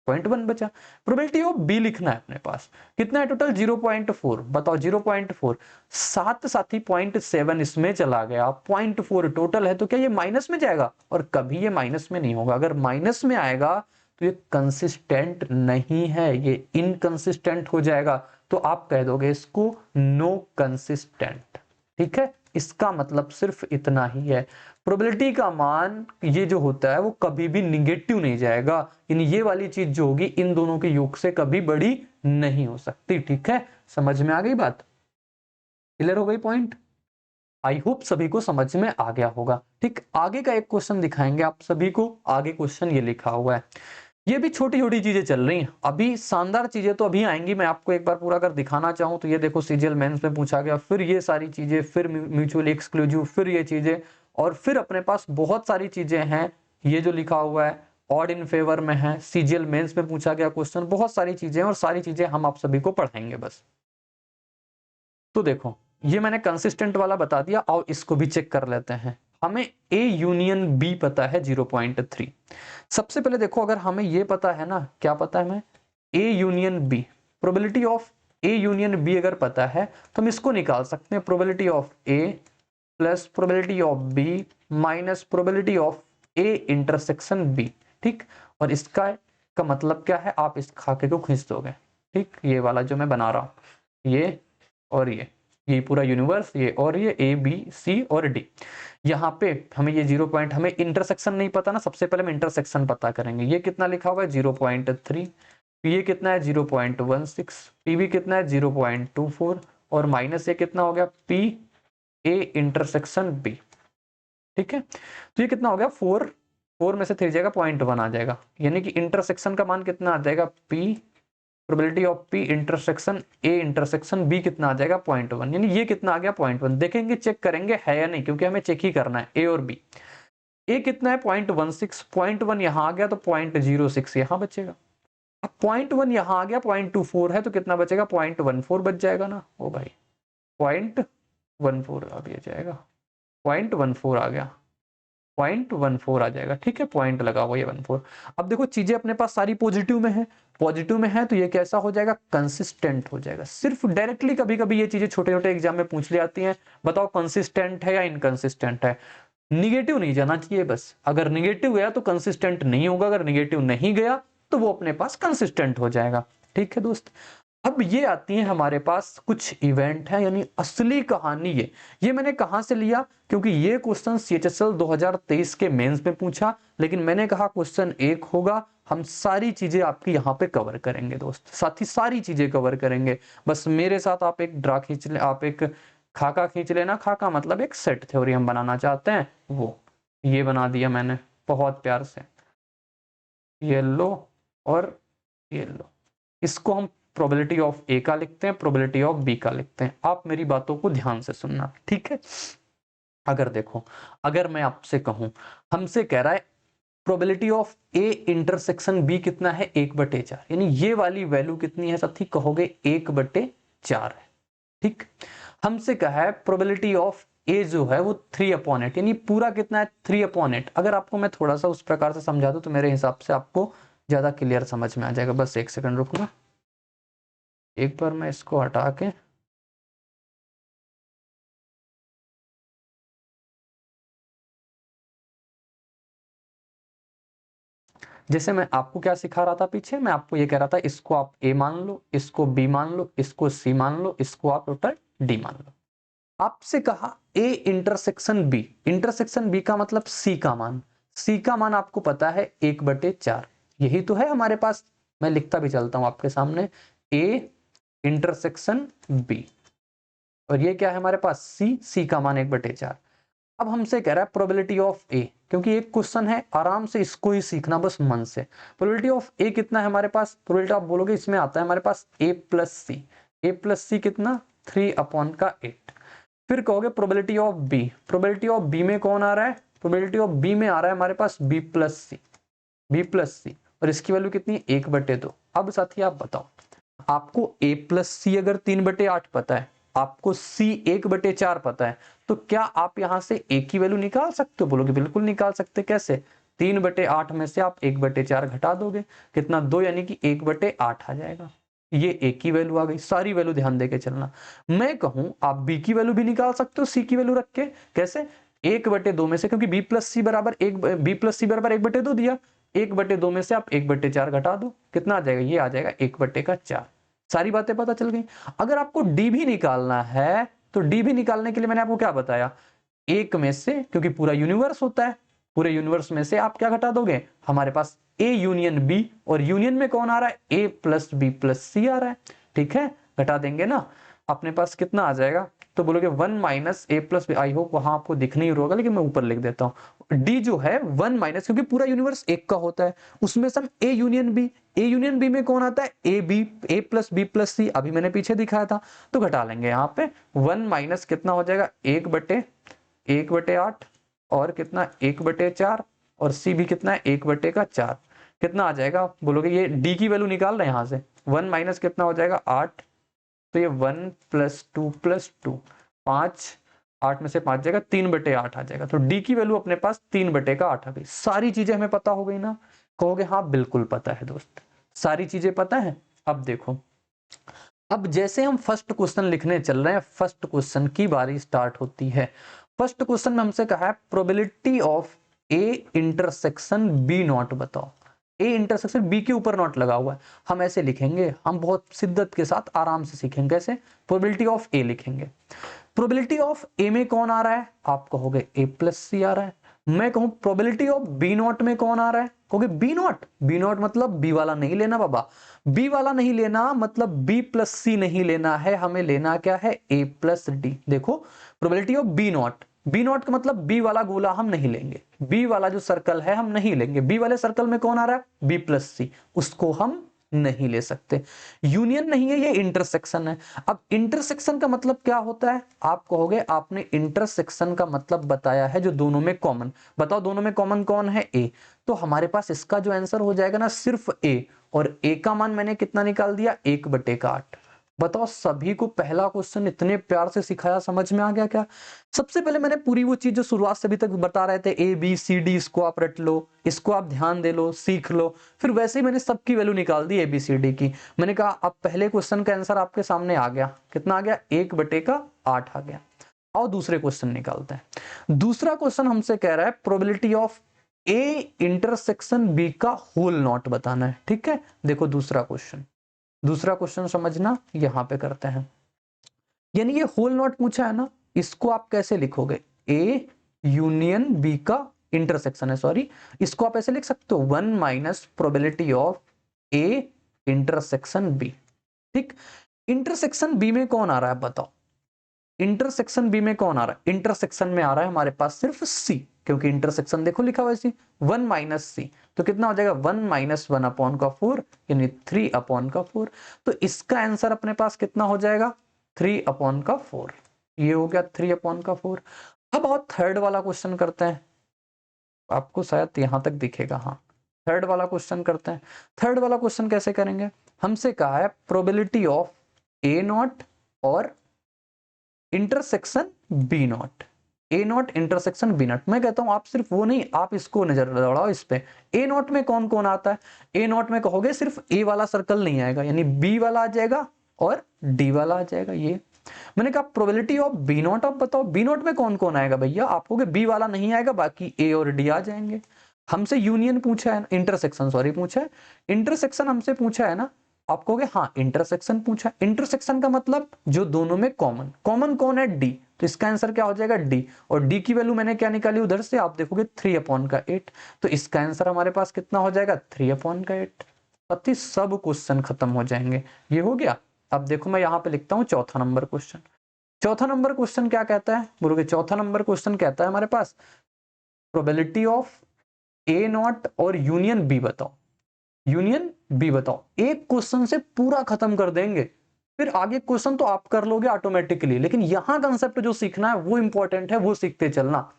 0.1 बचा। प्रोबेबिलिटी ऑफ बी लिखना है अपने पास, कितना है टोटल 0.4। बताओ 0.4 7 साथी 0.7 इसमें चला गया, 0.4 टोटल है तो क्या ये माइनस में जाएगा? और कभी ये माइनस में नहीं होगा। अगर माइनस में आएगा तो ये कंसिस्टेंट नहीं है, ये इनकंसिस्टेंट हो जाएगा। तो आप कह दोगे इसको नो कंसिस्टेंट, ठीक है। इसका मतलब सिर्फ इतना ही है, प्रोबेबिलिटी का मान ये जो होता है वो कभी भी निगेटिव नहीं जाएगा, यानी ये वाली चीज जो होगी इन दोनों के योग से कभी बड़ी नहीं हो सकती, ठीक है। समझ में आ गई बात, क्लियर हो गई पॉइंट? आई होप सभी को समझ में आ गया होगा। ठीक, आगे का एक क्वेश्चन दिखाएंगे आप सभी को। आगे क्वेश्चन ये लिखा हुआ है, ये भी छोटी छोटी चीजें चल रही हैं, अभी शानदार चीजें तो अभी आएंगी। मैं आपको एक बार पूरा अगर दिखाना चाहूं तो ये देखो सीजीएल मेंस में पूछा गया, फिर ये सारी चीजें, फिर म्यूचुअल एक्सक्लूसिव, फिर ये चीजें, और फिर अपने पास बहुत सारी चीजें हैं। ये जो लिखा हुआ है ऑड इन फेवर में है, सीजीएल मेंस में पूछा गया क्वेश्चन, बहुत सारी चीजें, और सारी चीजें हम आप सभी को पढ़ाएंगे बस। तो देखो ये मैंने कंसिस्टेंट वाला बता दिया, और इसको भी चेक कर लेते हैं। हमें ए यूनियन बी पता है 0.3। सबसे पहले देखो अगर हमें ये पता है ना, क्या पता है हमें, A union B, probability of A union B अगर पता है तो हम इसको निकाल सकते हैं, probability of A plus probability of B minus probability of A intersection B, ठीक। और इसका का मतलब क्या है, आप इस खाके को खींच दोगे, ठीक। ये वाला जो मैं बना रहा हूं, ये और ये पूरा यूनिवर्स, ये और ये ए बी सी और डी। यहाँ पे हमें ये 0 पॉइंट, हमें इंटरसेक्शन नहीं पता ना, सबसे पहले हम इंटरसेक्शन पता करेंगे। ये कितना लिखा हुआ है 0.3, ये कितना है 0.16, पीबी कितना है 0.24, और माइनस ये कितना हो गया पी ए इंटरसेक्शन बी, ठीक है। तो ये कितना हो गया 4 में से 3 जाएगा 0.1 आ जाएगा, यानी कि इंटरसेक्शन का मान कितना आ जाएगा P, probability of P intersection A intersection B कितना आ जाएगा 0.1, यानी ये कितना आ गया 0.1। देखेंगे चेक करेंगे है या नहीं, क्योंकि हमें चेक ही करना है ए और बी। ए कितना है 0.16, 0.1 यहां आ गया तो 0.06 यहां बचेगा। अब 0.1 यहां आ गया, 0.24 है तो कितना बचेगा 0.14 बच जाएगा ना। ओ भाई 0.14 अब ये जाएगा, 0.14 आ गया, 0.14 आ जाएगा, ठीक है, पॉइंट लगा हुआ ये 14। अब देखो चीजें अपने पास सारी पॉजिटिव में है, पॉजिटिव में है तो ये कैसा हो जाएगा, कंसिस्टेंट हो जाएगा। सिर्फ डायरेक्टली कभी कभी ये चीजें छोटे छोटे एग्जाम में पूछ ली जाती हैं, बताओ कंसिस्टेंट है या इनकंसिस्टेंट है। निगेटिव नहीं जाना चाहिए बस, अगर निगेटिव गया तो कंसिस्टेंट नहीं होगा, अगर निगेटिव नहीं गया तो वो अपने पास कंसिस्टेंट हो जाएगा, ठीक है दोस्त। अब ये आती है हमारे पास कुछ इवेंट है, यानी असली कहानी। ये मैंने कहां से लिया, क्योंकि ये क्वेश्चन CHSL 2023 के मेंस में पूछा, लेकिन मैंने कहा क्वेश्चन एक होगा, हम सारी चीजें आपकी यहाँ पे कवर करेंगे दोस्त, साथ ही सारी चीजें कवर करेंगे। बस मेरे साथ आप एक ड्रा खींच ले, आप एक खाका खींच लेना। खाका मतलब एक सेट थ्योरी हम बनाना चाहते हैं, वो ये बना दिया मैंने बहुत प्यार से, ये लो और ये लो। इसको हम प्रोबेबिलिटी ऑफ ए का लिखते हैं, प्रोबेबिलिटी ऑफ बी का लिखते हैं। आप मेरी बातों को ध्यान से सुनना, ठीक है। अगर देखो, अगर मैं आपसे कहूं, हमसे कह रहा है probability of A intersection B कितना है, 1/4, यानी ये वाली वैल्यू कितनी है साथी, कहोगे 1/4 है, ठीक। हमसे कहा है प्रोबेबिलिटी ऑफ ए जो है वो 3/8, यानी पूरा कितना है, 3/8। अगर आपको मैं थोड़ा सा उस प्रकार से समझा दूं तो मेरे हिसाब से आपको ज्यादा क्लियर समझ में आ जाएगा। बस एक सेकंड रुकना, एक बार मैं इसको हटा के जैसे मैं आपको क्या सिखा रहा था पीछे, मैं आपको ये कह रहा था इसको आप ए मान लो, इसको बी मान लो, इसको सी मान लो, इसको आप टोटल डी मान लो। आपसे कहा A intersection B, intersection B का मतलब सी का मान, सी का मान आपको पता है 1/4, यही तो है हमारे पास। मैं लिखता भी चलता हूं आपके सामने, ए इंटरसेक्शन बी, और ये क्या है हमारे पास, सी, सी का मान 1/4। अब हमसे कह रहा है प्रोबेबिलिटी ऑफ ए, क्योंकि एक क्वेश्चन है, आराम से इसको ही सीखना बस मन से। प्रोबेबिलिटी ऑफ ए कितना है हमारे पास, प्रोबेबिलिटी आप बोलोगे इसमें आता है हमारे पास a plus C, A plus C कितना 3/8। फिर कहोगे probability of B, probability of B में कौन आ रहा है, प्रोबेबिलिटी ऑफ बी में आ रहा है हमारे पास b plus C, B plus सी, और इसकी वैल्यू कितनी है 1/2। अब साथी आप बताओ, आपको a प्लस सी अगर 3/8 पता है, आपको c 1/4 पता है, तो क्या आप यहां से a की वैल्यू निकाल सकते हो, बोलोगे बिल्कुल निकाल सकते। कैसे, 3/8 में से आप 1/4 घटा दोगे, कितना 2, यानी कि 1/8 आ जाएगा। ये a की वैल्यू आ गई, सारी वैल्यू ध्यान देके चलना। मैं कहूं आप b की वैल्यू भी निकाल सकते हो c की वैल्यू रख के। कैसे, 1/2 में से, क्योंकि b प्लस सी बराबर 1/2 दिया, 1/2 में से आप 1/4 घटा दो, कितना आ जाएगा, ये आ जाएगा 1/4। सारी बातें पता चल गई। अगर आपको डी भी निकालना है, तो डी भी निकालने के लिए मैंने आपको क्या बताया, एक में से, क्योंकि पूरा यूनिवर्स होता है, पूरे यूनिवर्स में से आप क्या घटा दोगे, हमारे पास ए यूनियन बी, और यूनियन में कौन आ रहा है, ए प्लस बी प्लस सी आ रहा है, ठीक है, घटा देंगे ना, अपने पास कितना आ जाएगा, तो बोलोगे 1 minus A plus B. I hope वहां आपको दिख नहीं होगा, लेकिन मैं ऊपर लिख देता हूं, डी जो है 1 माइनस, क्योंकि पूरा यूनिवर्स एक का होता है, उसमें सब A union B, A union B में कौन आता है, A B, A plus B plus C, अभी मैंने पीछे दिखाया था, तो घटा लेंगे यहाँ पे 1 माइनस कितना हो जाएगा, 1/8, और कितना 1/4, और सी भी कितना है 1/4, कितना आ जाएगा, बोलोगे ये डी की वैल्यू निकाल रहे हैं यहाँ से, 1 माइनस कितना हो जाएगा 8, तो ये 1 + 2 + 2 5, 8 में से 5 जाएगा, 3/8 आ जाएगा। तो डी की वैल्यू अपने पास 3/8 आ गई। सारी चीजें हमें पता हो गई ना, कहोगे हाँ बिल्कुल पता है दोस्त, सारी चीजें पता है। अब देखो, अब जैसे हम फर्स्ट क्वेश्चन लिखने चल रहे हैं, फर्स्ट क्वेश्चन की बारी स्टार्ट होती है। फर्स्ट क्वेश्चन में हमसे कहा है probability of A intersection B not बताओ। ए इंटरसेक्शन बी के ऊपर नॉट लगा हुआ है, हम ऐसे लिखेंगे, हम बहुत शिद्दत के साथ आराम से सीखेंगे। कैसे, प्रोबेबिलिटी ऑफ ए लिखेंगे। प्रोबेबिलिटी ऑफ ए में कौन आ रहा है, आप कहोगे ए प्लस सी आ रहा है। मैं कहूं प्रोबेबिलिटी ऑफ बी नॉट में कौन आ रहा है, कहोगे बी नॉट। बी नॉट मतलब बी वाला नहीं लेना बाबा, बी वाला नहीं लेना मतलब बी प्लस सी नहीं लेना है, हमें लेना क्या है, ए प्लस डी। देखो probability of B not, B not का मतलब बी वाला गोला हम नहीं लेंगे, बी वाला जो सर्कल है हम नहीं लेंगे। बी वाले सर्कल में कौन आ रहा है, बी प्लस सी, उसको हम नहीं ले सकते। यूनियन नहीं है, ये इंटरसेक्शन है। अब इंटरसेक्शन का मतलब क्या होता है, आप कहोगे आपने इंटरसेक्शन का मतलब बताया है जो दोनों में कॉमन। बताओ दोनों में कॉमन कौन है, ए। तो हमारे पास इसका जो आंसर हो जाएगा ना सिर्फ ए, और ए का मान मैंने कितना निकाल दिया, 1/8। बताओ सभी को पहला क्वेश्चन इतने प्यार से सिखाया, समझ में आ गया क्या? सबसे पहले मैंने पूरी वो चीज जो शुरुआत से अभी तक बता रहे थे, ए बी सी डी, इसको आप रट लो, इसको आप ध्यान दे लो, सीख लो। फिर वैसे ही मैंने सबकी वैल्यू निकाल दी ए बी सी डी की। मैंने कहा अब पहले क्वेश्चन का आंसर आपके सामने आ गया, कितना आ गया? 1/8 आ गया। आओ दूसरे क्वेश्चन निकालते हैं। दूसरा क्वेश्चन हमसे कह रहा है probability of A intersection B का होल नॉट बताना है। ठीक है, देखो दूसरा क्वेश्चन समझना, यहां पे करते हैं। यानी ये होल नॉट पूछा है ना, इसको आप कैसे लिखोगे? ए यूनियन बी का इंटरसेक्शन है, सॉरी, इसको आप ऐसे लिख सकते हो 1 minus probability of A intersection B. ठीक, इंटरसेक्शन बी में कौन आ रहा है बताओ? इंटरसेक्शन बी में कौन आ रहा है? इंटरसेक्शन में आ रहा है हमारे पास सिर्फ सी, क्योंकि इंटरसेक्शन देखो लिखा हुआ है 1 माइनस सी, तो कितना हो जाएगा? 1 माइनस 1/4 यानी 3/4। तो इसका आंसर अपने पास कितना हो जाएगा? 3/4। ये हो गया 3/4। अब और थर्ड वाला क्वेश्चन करते हैं, आपको शायद यहां तक दिखेगा। हाँ, थर्ड वाला क्वेश्चन करते हैं। थर्ड वाला क्वेश्चन कैसे करेंगे? हमसे कहा है प्रोबेबिलिटी ऑफ ए नॉट और intersection B not, A not intersection B not. मैं कहता हूं आप सिर्फ वो नहीं, आप इसको नजर दौड़ाओ इस पे। ए नॉट में कौन कौन आता है? ए नॉट में कहोगे सिर्फ ए वाला सर्कल नहीं आएगा, यानी बी वाला आ जाएगा और डी वाला आ जाएगा। ये मैंने कहा प्रोबेबिलिटी ऑफ बी नॉट। अब बताओ बी नॉट में कौन कौन आएगा भैया? आप कहोगे बी वाला नहीं आएगा, बाकी ए और डी आ जाएंगे। हमसे यूनियन पूछा है, इंटरसेक्शन सॉरी पूछा है, इंटरसेक्शन हमसे पूछा है ना, आप कहोगे हाँ इंटरसेक्शन पूछा। इंटरसेक्शन का मतलब जो दोनों में कॉमन कौन है? डी। तो इसका आंसर क्या हो जाएगा? डी। और डी की वैल्यू मैंने क्या निकाली उधर से? आप देखोगे 3/8। तो इसका आंसर हमारे पास कितना हो जाएगा? 3/8। पति सब क्वेश्चन खत्म हो जाएंगे। ये हो गया। अब देखो मैं यहाँ पे लिखता हूँ चौथा नंबर क्वेश्चन। चौथा नंबर क्वेश्चन क्या कहता है बोलोगे? चौथा नंबर क्वेश्चन कहता है हमारे पास प्रोबेबिलिटी ऑफ ए नॉट और यूनियन बी बताओ। यूनियन बी बताओ। एक क्वेश्चन से पूरा खत्म कर देंगे, फिर आगे क्वेश्चन तो आप कर लोगे ऑटोमेटिकली, लेकिन यहां कंसेप्ट जो सीखना है वो इंपॉर्टेंट है, वो सीखते चलना।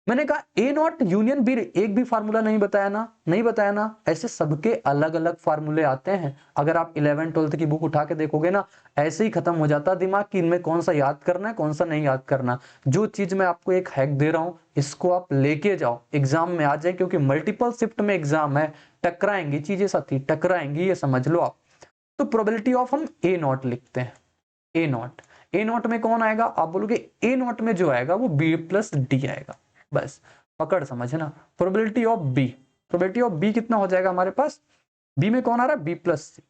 मैंने कहा ए नॉट यूनियन बी, एक भी फार्मूला नहीं बताया ना, नहीं बताया ना। ऐसे सबके अलग अलग फार्मूले आते हैं। अगर आप 11th-12th की बुक उठा के देखोगे ना, ऐसे ही खत्म हो जाता दिमाग कि इनमें कौन सा याद करना है, कौन सा नहीं याद करना। जो चीज मैं आपको एक हैक दे रहा हूं, इसको आप लेके जाओ, एग्जाम में आ जाए, क्योंकि मल्टीपल शिफ्ट में एग्जाम है, टकराएंगी चीजें साथी, टकराएंगी, ये समझ लो आप। तो प्रोबेबिलिटी ऑफ हम ए नॉट लिखते हैं। ए नॉट, ए नॉट में कौन आएगा? आप बोलोगे ए नॉट में जो आएगा वो बी प्लस डी आएगा। बस पकड़ समझना। Probability of B, probability of B कितना हो जाएगा हमारे पास? बी में कौन आ रहा है? B plus C,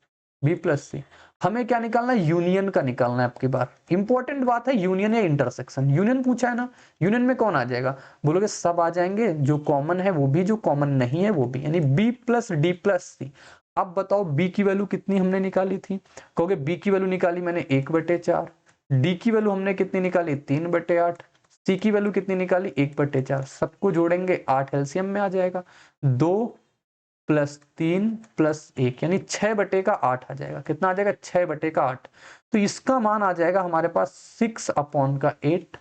B plus सी। हमें क्या निकालना है? यूनियन का निकालना है। आपकी बार इंपॉर्टेंट बात है, यूनियन या इंटरसेक्शन। यूनियन पूछा है ना, यूनियन में कौन आ जाएगा? बोलोगे सब आ जाएंगे, जो कॉमन है वो भी, जो कॉमन नहीं है वो भी, यानी बी प्लस डी प्लस सी। अब बताओ बी की वैल्यू कितनी हमने निकाली थी? कहोगे बी की वैल्यू निकाली मैंने 1/4, डी की वैल्यू हमने कितनी निकाली? 3/8, सी की वैल्यू कितनी निकाली? 1/4। सबको जोड़ेंगे 8 एलसीएम में आ जाएगा। 2 + 3 + 1 यानी 6/8 आ जाएगा। कितना आ जाएगा? 6/8। तो इसका मान आ जाएगा हमारे पास 6/8।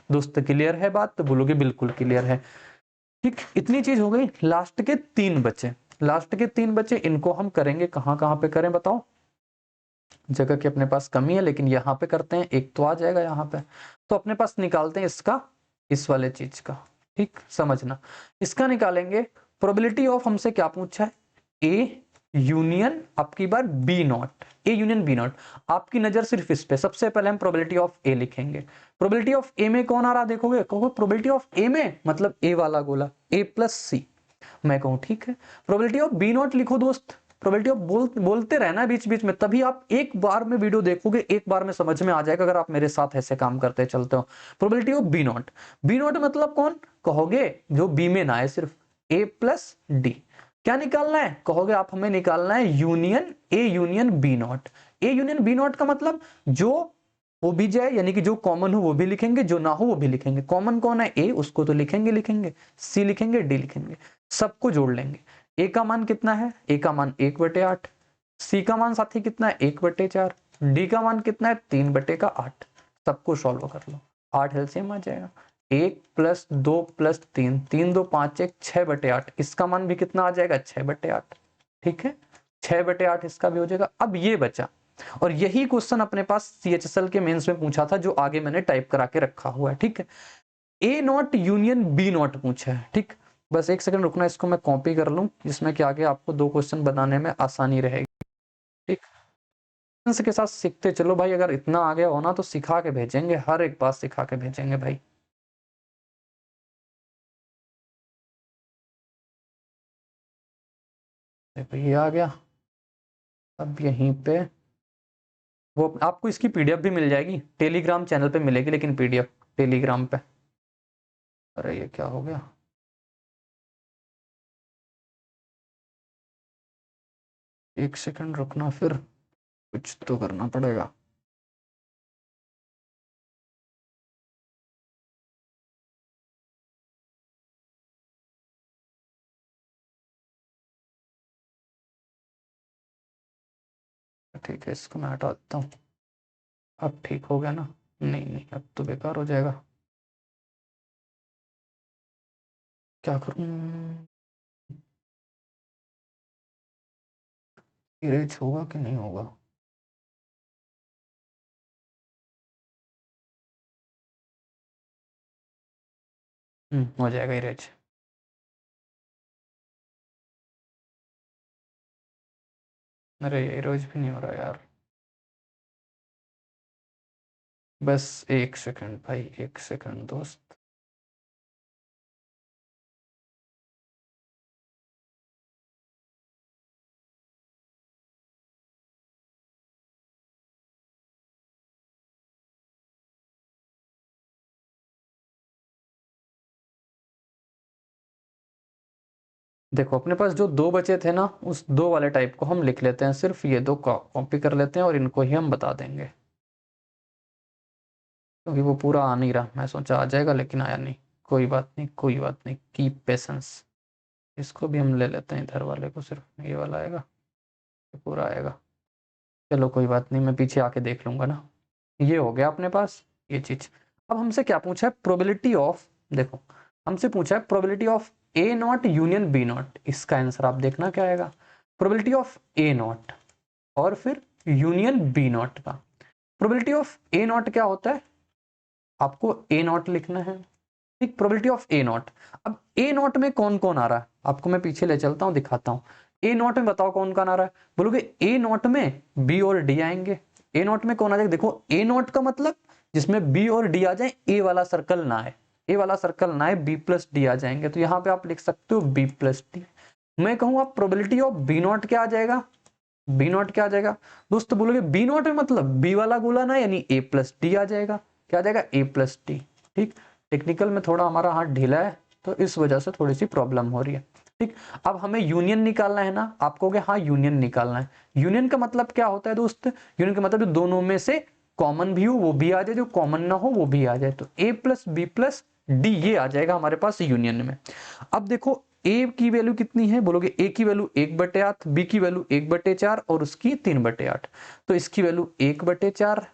दोस्त क्लियर है बात? तो बोलोगे बिल्कुल क्लियर है। ठीक, इतनी चीज हो गई। लास्ट के 3 बचे, लास्ट के 3 बचे, इनको हम करेंगे कहां कहां पे करें बताओ? जगह की अपने पास कमी है, लेकिन यहाँ पे करते हैं, एक तो आ जाएगा यहाँ पे। तो अपने पास निकालते हैं इसका, इस वाले चीज का। ठीक, समझना, इसका निकालेंगे। प्रोबेबिलिटी ऑफ हमसे क्या पूछा है? ए यूनियन आपकी बार B not, A union B not. आपकी नजर सिर्फ इस पे। सबसे पहले हम प्रोबेबिलिटी ऑफ ए लिखेंगे। प्रोबेबिलिटी ऑफ ए में कौन आ रहा देखोगे? कहोगे प्रोबेबिलिटी ऑफ ए में मतलब ए वाला गोला, ए प्लस सी। मैं कहूँ ठीक है। प्रोबेबिलिटी ऑफ बी नॉट लिखो दोस्त। प्रोबेबिलिटी ऑफ बोलते रहना बीच बीच में, तभी आप एक बार में वीडियो देखोगे, एक बार में समझ में आ जाएगा, अगर आप मेरे साथ ऐसे काम करते चलते हो। Probability of B not, B not मतलब कौन? कहोगे जो बी में ना है, सिर्फ ए प्लस डी। क्या निकालना है? कहोगे आप हमें निकालना है union, A union B not. A union B not का मतलब जो हो भी जाए, यानी कि जो कॉमन हो वो भी लिखेंगे, जो ना हो वो भी लिखेंगे। कॉमन कौन है? ए, उसको तो लिखेंगे, सी लिखेंगे, डी लिखेंगे, सबको जोड़ लेंगे। ए का मान कितना है? ए का मान 1/8, सी का मान साथी कितना है? 1/4, डी का मान कितना है? 3/8। सबको सॉल्व कर लो, 8 एलसीएम आ जाएगा। 1 + 2 + 3, 3 2 5 1, 6/8। इसका मान भी कितना आ जाएगा? 6/8। ठीक है, 6/8 इसका भी हो जाएगा। अब ये बचा, और यही क्वेश्चन अपने पास CHSL के मेंस में पूछा था, जो आगे मैंने टाइप करा के रखा हुआ है। ठीक है, A not union B not पूछा है। ठीक, बस एक सेकंड रुकना, इसको मैं कॉपी कर लूं, जिसमें कि आगे आपको 2 क्वेश्चन बनाने में आसानी रहेगी। ठीक, के साथ सीखते चलो भाई, अगर इतना आगे होना तो सिखा के भेजेंगे, हर एक बात सिखा के भेजेंगे भाई। देखो ये आ गया। अब यहीं पे वो आपको इसकी PDF भी मिल जाएगी, टेलीग्राम चैनल पे मिलेगी, लेकिन PDF टेलीग्राम पे। अरे ये क्या हो गया, एक सेकंड रुकना, फिर कुछ तो करना पड़ेगा। ठीक है, इसको मैं हटा देता हूँ। अब ठीक हो गया ना? नहीं नहीं, अब तो बेकार हो जाएगा। क्या करूँ, इरेज होगा कि नहीं होगा? हो जाएगा इरेज। अरे ये इरेज भी नहीं हो रहा यार। बस एक सेकंड भाई, एक सेकंड दोस्त। देखो अपने पास जो 2 बचे थे ना, उस 2 वाले टाइप को हम लिख लेते हैं, सिर्फ ये 2 कॉपी कर लेते हैं और इनको ही हम बता देंगे, क्योंकि वो पूरा आ नहीं रहा। मैं सोचा आ जाएगा, लेकिन आया नहीं। कोई बात नहीं, कोई बात नहीं, कीप पेशेंस। इसको भी हम ले लेते हैं, इधर वाले को, सिर्फ ये वाला आएगा, ये पूरा आएगा। चलो कोई बात नहीं, मैं पीछे आके देख लूंगा ना। ये हो गया अपने पास ये चीज। अब हमसे क्या पूछा है, प्रोबेबिलिटी ऑफ, देखो हमसे पूछा है probability of A not union B not. इसका आंसर आप देखना क्या आएगा, प्रोबेबिलिटी ऑफ A नॉट और फिर यूनियन B नॉट का। प्रोबेबिलिटी ऑफ A नॉट क्या होता है, आपको A नॉट लिखना है। ठीक, प्रोबेबिलिटी ऑफ A नॉट। अब A नॉट में कौन कौन आ रहा है, आपको मैं पीछे ले चलता हूं, दिखाता हूं। A नॉट में बताओ कौन कौन आ रहा है, बोलोगे A नॉट में B और D आएंगे। A नॉट में कौन आ जाएगा, देखो A नॉट का मतलब जिसमें B और D आ जाए, A वाला सर्कल ना है, A वाला सर्कल ना है, B प्लस D आ जाएंगे। तो यहाँ पे आप लिख सकते हो B प्लस D। मैं कहूँ आप प्रोबेबिलिटी ऑफ B नॉट क्या आ जाएगा, B नॉट क्या आ जाएगा दोस्तों, बोलोगे B नॉट में मतलब B वाला गोला ना, यानी A प्लस D आ जाएगा। क्या आ जाएगा, A प्लस D। ठीक, टेक्निकल में थोड़ा हमारा हाथ ढीला है, तो इस वजह से थोड़ी सी प्रॉब्लम हो रही है। ठीक, अब हमें यूनियन निकालना है ना, आप कहोगे हाँ यूनियन निकालना है। यूनियन का मतलब क्या होता है दोस्त, यूनियन का मतलब जो दोनों में से कॉमन भी हो वो भी आ जाए, जो कॉमन ना हो वो भी आ जाए। तो A plus B plus D ये आ जाएगा हमारे पास यूनियन में। अब देखो A की वैल्यू कितनी है, बोलोगे A की वैल्यू 1/8, B की वैल्यू 1/4 और उसकी 3/8। तो इसकी वैल्यू 1/4,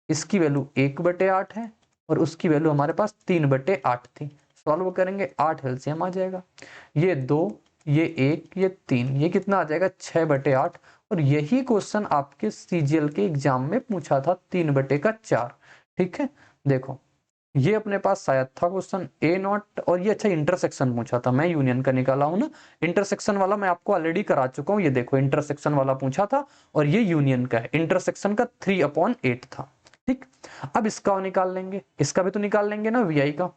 इसकी वैल्यू 1/8 है और उसकी वैल्यू हमारे पास 3/8 थी। सॉल्व करेंगे 8 एलसीएम आ जाएगा, ये 2 ये 1 ये 3, ये कितना आ जाएगा 6/8। और यही क्वेश्चन आपके सीजीएल के एग्जाम में पूछा था 3/4। ठीक है, देखो ये अपने पास शायद था क्वेश्चन A नॉट, और ये अच्छा इंटरसेक्शन पूछा था, मैं यूनियन का निकाला हूं ना। इंटरसेक्शन वाला मैं आपको ऑलरेडी करा चुका हूं, ये देखो इंटरसेक्शन वाला पूछा था और ये यूनियन का है। इंटरसेक्शन का 3/8 था। ठीक, अब इसका निकाल लेंगे, इसका भी तो निकाल लेंगे ना VI का।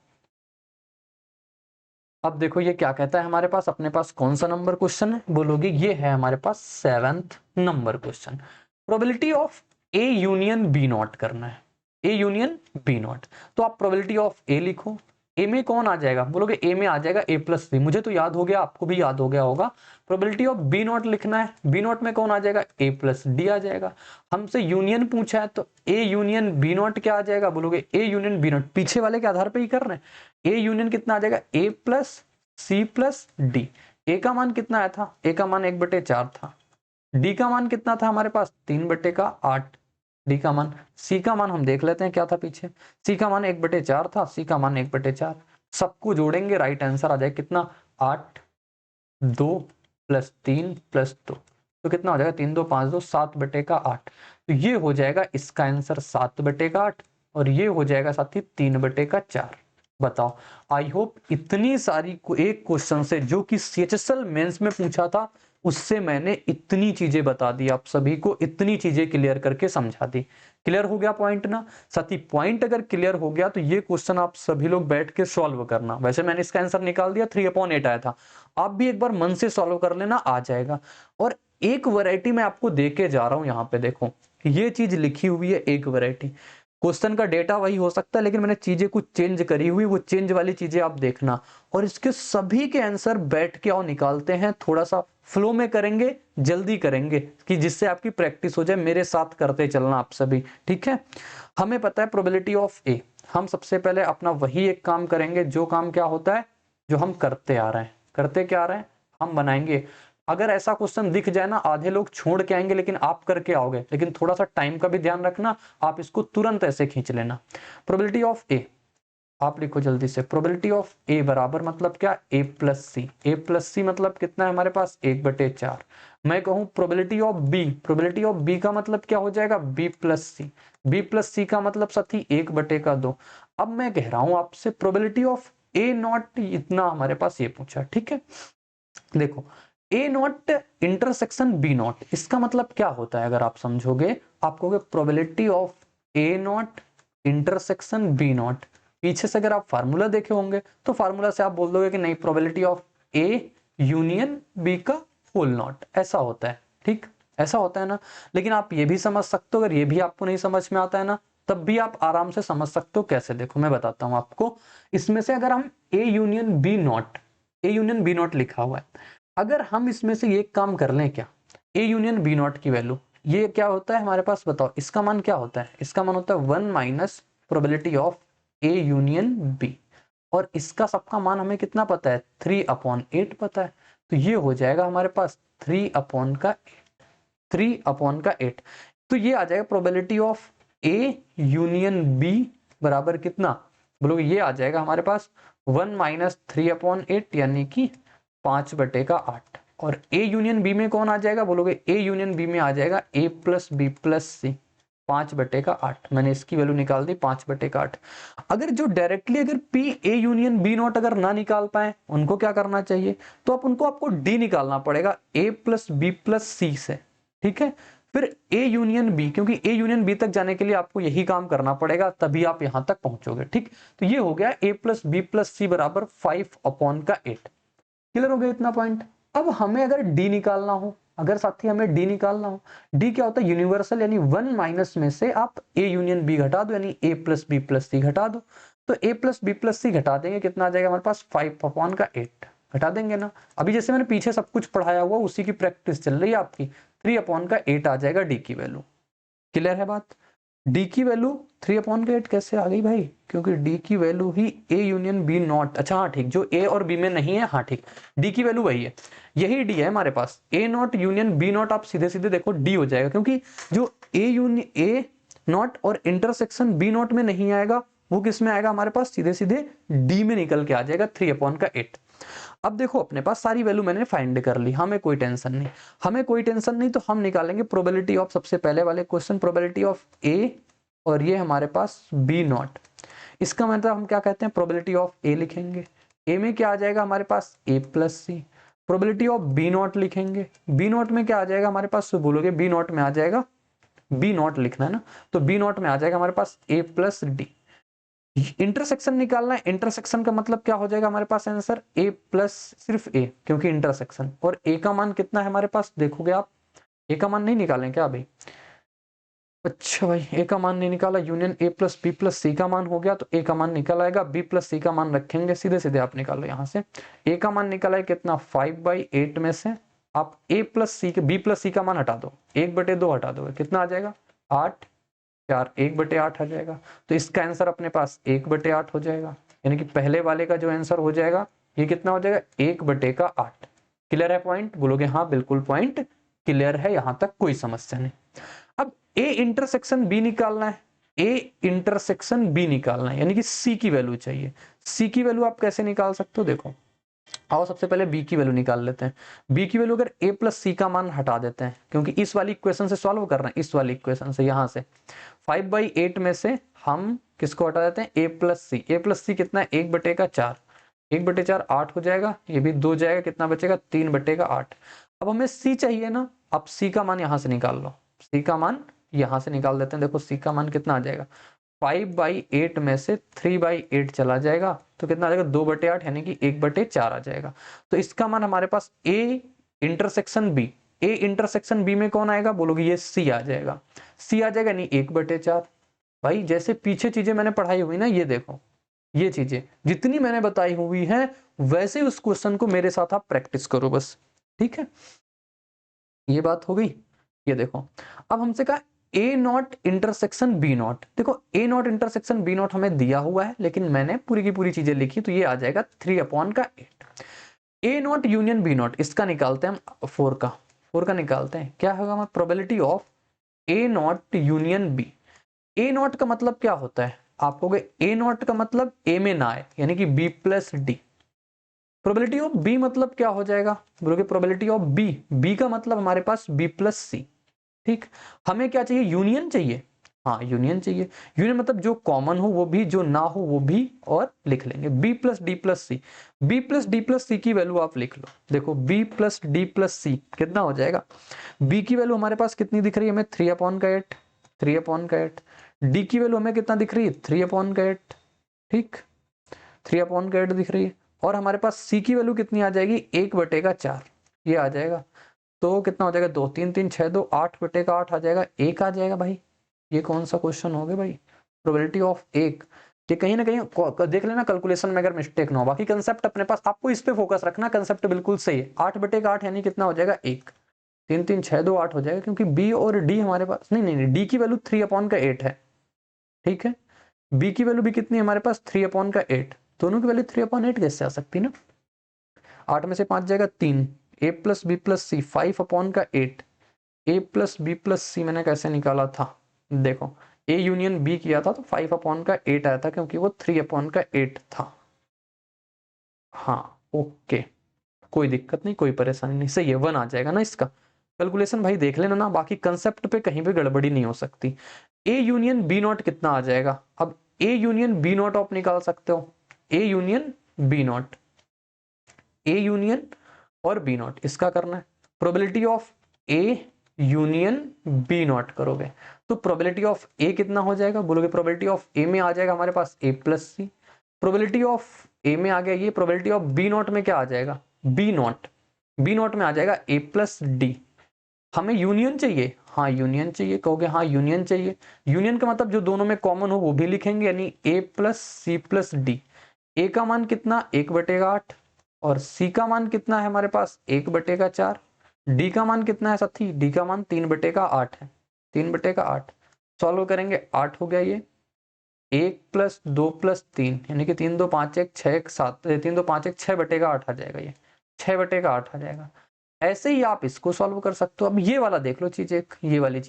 अब देखो ये क्या कहता है हमारे पास, अपने पास कौन सा नंबर क्वेश्चन है, बोलोगे ये है हमारे पास 7th number question. Probability of A union B not करना है, A यूनियन B नॉट। तो आप प्रोबेबिलिटी ऑफ A लिखो। A में कौन आ जाएगा, बोलोगे A में आ जाएगा A प्लस B, मुझे तो याद हो गया, आपको भी याद हो गया होगा। प्रोबेबिलिटी ऑफ B नॉट लिखना है, B नॉट में कौन आ जाएगा, A प्लस D आ जाएगा। हमसे यूनियन पूछा है तो A यूनियन B नॉट क्या आ जाएगा, बोलोगे A यूनियन B नॉट, पीछे वाले के आधार पर ही कर रहे हैं। A यूनियन कितना आ जाएगा, A plus C plus D। A का मान कितना आया था, A का मान 1/4 था। D का मान कितना था हमारे पास, 3/8 D का मान। C का मान हम देख लेते हैं क्या था पीछे, C का मान 1/4 था, C का मान 1/4। सबको जोड़ेंगे राइट आंसर आ जाए कितना, 8, 2 प्लस 3 प्लस 2। तो कितना हो जाएगा 3 2 5 2 7/8। तो ये हो जाएगा इसका आंसर 7/8 और ये हो जाएगा साथी 3/4। बताओ। आई होप इतनी सारी एक क्वेश्चन से जो कि CHSL मेंस में पूछा था उससे मैंने इतनी चीजें बता दी, आप सभी को इतनी चीजें क्लियर करके समझा दी। क्लियर हो गया पॉइंट ना साथी? पॉइंट अगर क्लियर हो गया तो ये क्वेश्चन आप सभी लोग बैठ के सॉल्व करना। वैसे मैंने इसका आंसर निकाल दिया, 3/8 आया था। आप भी एक बार मन से सॉल्व कर लेना, आ जाएगा। और एक वैरायटी मैं आपको दे के जा रहा हूं, यहाँ पे देखो ये चीज लिखी हुई है, एक वैरायटी। क्वेश्चन का डेटा वही हो सकता है लेकिन मैंने चीजें कुछ चेंज करी हुई, वो चेंज वाली चीजें आप देखना। और इसके सभी के आंसर बैठ के और निकालते हैं, थोड़ा सा फ्लो में करेंगे, जल्दी करेंगे कि जिससे आपकी प्रैक्टिस हो जाए। मेरे साथ करते चलना आप सभी, ठीक है? हमें पता है प्रोबेबिलिटी ऑफ ए। हम सबसे पहले अपना वही एक काम करेंगे जो काम क्या होता है, जो हम करते आ रहे हैं। करते क्या आ रहे हैं, हम बनाएंगे। अगर ऐसा क्वेश्चन दिख जाए ना, आधे लोग छोड़ के आएंगे लेकिन आप करके आओगे, लेकिन थोड़ा सा टाइम का भी ध्यान रखना, आप इसको तुरंत ऐसे खींच लेना। प्रोबेबिलिटी ऑफ ए, आप लिखो जल्दी से। प्रोबेबिलिटी ऑफ ए बराबर मतलब क्या, ए प्लस सी। ए प्लस सी मतलब कितना है हमारे पास, 1/4। मैं कहूं probability of B, probability of B का मतलब क्या हो जाएगा, B plus C. B plus C का मतलब साथी 1/2। अब मैं कह रहा हूं आपसे प्रोबेबिलिटी ऑफ ए नॉट, इतना हमारे पास ये पूछा, ठीक है? देखो ए नॉट इंटरसेक्शन बी नॉट, इसका मतलब क्या होता है अगर आप समझोगे, आप कहोगे probability of A not intersection B not. पीछे से अगर आप फार्मूला देखे होंगे तो फार्मूला से आप बोल दोगे कि नहीं, probability of A union B का होल नॉट, ऐसा होता है। ठीक, ऐसा होता है ना? लेकिन आप ये भी समझ सकते हो, अगर ये भी आपको नहीं समझ में आता है ना, तब भी आप आराम से समझ सकते हो। कैसे, देखो मैं बताता हूं आपको। इसमें से अगर हम A union B not, A union B not लिखा हुआ है, अगर हम इसमें से ये काम कर लें, क्या ए यूनियन बी नॉट की वैल्यू, ये क्या होता है हमारे पास, बताओ इसका मान क्या होता है? इसका मान होता है 1 minus probability of A union B. और इसका सबका मान हमें कितना पता है, 3/8 पता है। तो ये हो जाएगा हमारे पास 3/8। तो ये आ जाएगा probability of A union B बराबर कितना, बोलोगे ये आ जाएगा हमारे पास 1 माइनस 3/8 यानी कि 5/8। और ए यूनियन बी में कौन आ जाएगा, बोलोगे ए यूनियन बी में आ जाएगा ए प्लस बी प्लस सी, 5/8। मैंने इसकी वैल्यू निकाल दी 5/8। अगर जो डायरेक्टली अगर P A union B not अगर ना निकाल पाए, उनको क्या करना चाहिए, तो आपको डी निकालना पड़ेगा ए प्लस बी प्लस सी से। ठीक है, फिर ए यूनियन बी, क्योंकि ए यूनियन बी तक जाने के लिए आपको यही काम करना पड़ेगा, तभी आप यहां तक पहुंचोगे। ठीक, तो ये हो गया ए प्लस बी प्लस सी बराबर 5/8। क्लियर हो गया इतना पॉइंट? अब हमें अगर डी निकालना हो, अगर साथी हमें डी निकालना हो, डी क्या होता है, यूनिवर्सल, यानी 1 माइनस में से आप ए यूनियन बी घटा दो, यानी ए प्लस बी प्लस सी घटा दो। तो ए प्लस बी प्लस सी घटा देंगे, कितना आ जाएगा हमारे पास, 5/8 घटा देंगे ना। अभी जैसे मैंने पीछे सब कुछ पढ़ाया हुआ उसी की प्रैक्टिस चल रही है आपकी। 3/8 आ जाएगा डी की वैल्यू। क्लियर है बात? डी की वैल्यू 3/8 कैसे आ गई भाई, क्योंकि डी की वैल्यू ही ए यूनियन बी नॉट। अच्छा हाँ ठीक, जो ए और बी में नहीं है, हाँ ठीक, डी की वैल्यू वही है, यही डी है हमारे पास। ए नॉट यूनियन बी नॉट, आप सीधे सीधे देखो डी हो जाएगा, क्योंकि जो ए नॉट और इंटरसेक्शन बी नॉट में नहीं आएगा, वो किस में आएगा हमारे पास, सीधे सीधे डी में निकल के आ जाएगा 3/8। अब देखो अपने पास सारी वैल्यू मैंने फाइंड कर ली, हमें कोई टेंशन नहीं, हमें कोई टेंशन नहीं। तो हम निकालेंगे प्रोबेबिलिटी ऑफ, सबसे पहले वाले क्वेश्चन, प्रोबेबिलिटी ऑफ ए, और ये हमारे पास बी नॉट। इसका मतलब हम क्या कहते हैं, प्रोबेबिलिटी ऑफ ए लिखेंगे। ए में क्या आ जाएगा हमारे पास, A plus C. Probability of B not लिखेंगे, बी नॉट में क्या आ जाएगा हमारे पास, तो बोलोगे बी नॉट में आ जाएगा, बी नॉट लिखना है ना, तो बी नॉट में आ जाएगा हमारे पास ए प्लस डी। इंटरसेक्शन निकालना है, इंटरसेक्शन का मतलब क्या हो जाएगा हमारे पास आंसर, ए प्लस सिर्फ ए, क्योंकि इंटरसेक्शन। और ए का मान कितना है हमारे पास, देखोगे आप, ए का मान नहीं निकालें क्या भाई? अच्छा भाई, ए का मान नहीं निकाला, union A plus B plus C का मान हो गया, तो ए का मान निकल आएगा, बी प्लस सी का मान रखेंगे, सीधे सीधे आप निकालो यहाँ से। ए का मान निकला है कितना, 5/8 में से आप ए प्लस सी के बी प्लस सी का मान हटा दो, 1/2 हटा दो, कितना आ जाएगा, 8, 4, 1/8 आ जाएगा। तो इसका आंसर अपने पास 1/8 हो जाएगा, यानी कि पहले वाले का जो आंसर हो जाएगा ये कितना हो जाएगा, 1/8। क्लियर है पॉइंट? बोलोगे हाँ बिल्कुल पॉइंट क्लियर है, यहां तक कोई समस्या नहीं। अब ए इंटरसेक्शन बी निकालना है, ए इंटरसेक्शन बी निकालना है, यानी कि सी की वैल्यू चाहिए। सी की वैल्यू आप कैसे निकाल सकते हो, देखो आओ सबसे पहले b की वैल्यू निकाल लेते हैं। b की वैल्यू अगर a प्लस सी का मान हटा देते हैं, क्योंकि इस वाली इक्वेशन से सॉल्व कर रहे हैं, इस वाली इक्वेशन से, यहाँ से 5/8 में से हम किसको हटा देते हैं, a plus C. a plus C कितना है, 1/4, 1/4 8 हो जाएगा, ये भी 2 जाएगा, कितना बचेगा, 3/8। अब हमें c चाहिए ना, अब c का मान यहाँ से निकाल लो, c का मान यहाँ से निकाल देते हैं। देखो c का मान कितना आ जाएगा, 5/8 में से 3/8 चला जाएगा तो कितना आ जाएगा, 2/8 यानी कि 1/4 आ जाएगा। तो इसका मान हमारे पास a intersection b, a intersection b में कौन आएगा, बोलोगे ये c आ जाएगा, c आ जाएगा नहीं 1/4। भाई जैसे पीछे चीजें मैंने पढ़ाई हुई ना, ये देखो, ये चीजें जितनी मैंने बताई हुई है वैसे उस क्वेश्चन को मेरे साथ आप प्रैक्टिस करो बस, ठीक है। ये बात हो गई। ये देखो, अब हमसे कहा ए नॉट इंटरसेक्शन बी नॉट। देखो ए नॉट इंटरसेक्शन बी नॉट हमें दिया हुआ है, लेकिन मैंने पूरी की पूरी चीजें लिखी, तो ये आ जाएगा 3/8। ए नॉट यूनियन बी नॉट, इसका निकालते हैं हम, 4 का निकालते हैं। क्या होगा हमारा, probability of A not union B. A not का मतलब क्या होता है, आप कहोगे ए नॉट का मतलब ए में ना आए, यानी कि B plus D. Probability of B मतलब क्या हो जाएगा, बोलोगे प्रोबेबिलिटी ऑफ बी, बी का मतलब हमारे पास बी प्लस सी। ठीक, हमें क्या चाहिए, यूनियन चाहिए। हाँ यूनियन चाहिए, यूनियन मतलब जो कॉमन हो वो भी, जो ना हो वो भी, और लिख लेंगे B plus D plus C. B plus D plus सी की वैल्यू आप लिख लो। देखो B plus D plus C कितना हो जाएगा, बी की वैल्यू हमारे पास कितनी दिख रही है हमें, 3/8, 3/8। डी की वैल्यू हमें कितना दिख रही है, 3/8, ठीक, 3/8 दिख रही है। और हमारे पास सी की वैल्यू कितनी आ जाएगी, 1/4 ये आ जाएगा। तो कितना हो जाएगा, 2 3 3 6 2 8/8 आ जाएगा, 1 आ जाएगा। भाई ये कौन सा क्वेश्चन हो गया भाई, प्रोबेबिलिटी ऑफ 1। ये कहीं ना कहीं देख लेना कैलकुलेशन में अगर मिस्टेक ना हो, बाकी कंसेप्ट अपने पास, आपको इस पे फोकस रखना, कंसेप्ट बिल्कुल सही है। 8/8 यानी कितना हो जाएगा, 1, 3 3 6 2 8 हो जाएगा, क्योंकि बी और डी हमारे पास, नहीं डी की वैल्यू 3/8 है, ठीक है। बी की वैल्यू भी कितनी है हमारे पास, 3/8, दोनों की वैल्यू 3/8 कैसे आ सकती है ना। 8 में से 5 जाएगा 3, ए प्लस बी प्लस सी, 5/8। ए प्लस बी प्लस सी मैंने कैसे निकाला था, देखो ए यूनियन बी किया था तो 5/8 आया था, क्योंकि वो 3/8 था। हाँ ओके, कोई दिक्कत नहीं, कोई परेशानी नहीं, सही है, 1 आ जाएगा ना इसका। कैलकुलेशन भाई देख लेना ना, बाकी कंसेप्ट पे कहीं भी गड़बड़ी नहीं हो सकती। ए यूनियन बी नॉट कितना आ जाएगा, अब ए यूनियन बी नॉट आप निकाल सकते हो, A union B not, A union और बी नॉट, इसका करना है। Probability of A union B not करोगे तो प्रोबेबिलिटी ऑफ ए कितना हो जाएगा, बोलोगे प्रोबेबिलिटी ऑफ ए में आ जाएगा हमारे पास A plus C. Probability of A में आ गया ये, प्रोबेबिलिटी ऑफ बी नॉट में क्या आ जाएगा, बी नॉट, बी नॉट में आ जाएगा ए प्लस डी। हमें यूनियन चाहिए, हाँ यूनियन चाहिए, कहोगे हाँ यूनियन चाहिए। यूनियन का मतलब जो दोनों में कॉमन हो वो भी लिखेंगे, यानी ए प्लस सी प्लस डी। ए का मान कितना, 1/8, और सी का मान कितना है हमारे पास, 1/4। डी का मान कितना है साथी, डी का मान 3/8 है, 3/8। सॉल्व करेंगे, 8 हो गया ये, 1 + 2 + 3 यानी कि 3 2 5 1 6 1 7, 3 2 5 1 6/8 आ जाएगा, ये 6/8 आ जाएगा। ऐसे ही आप इसको सॉल्व कर सकते हो। अब ये वाला देख लो चीज, एक ये वाली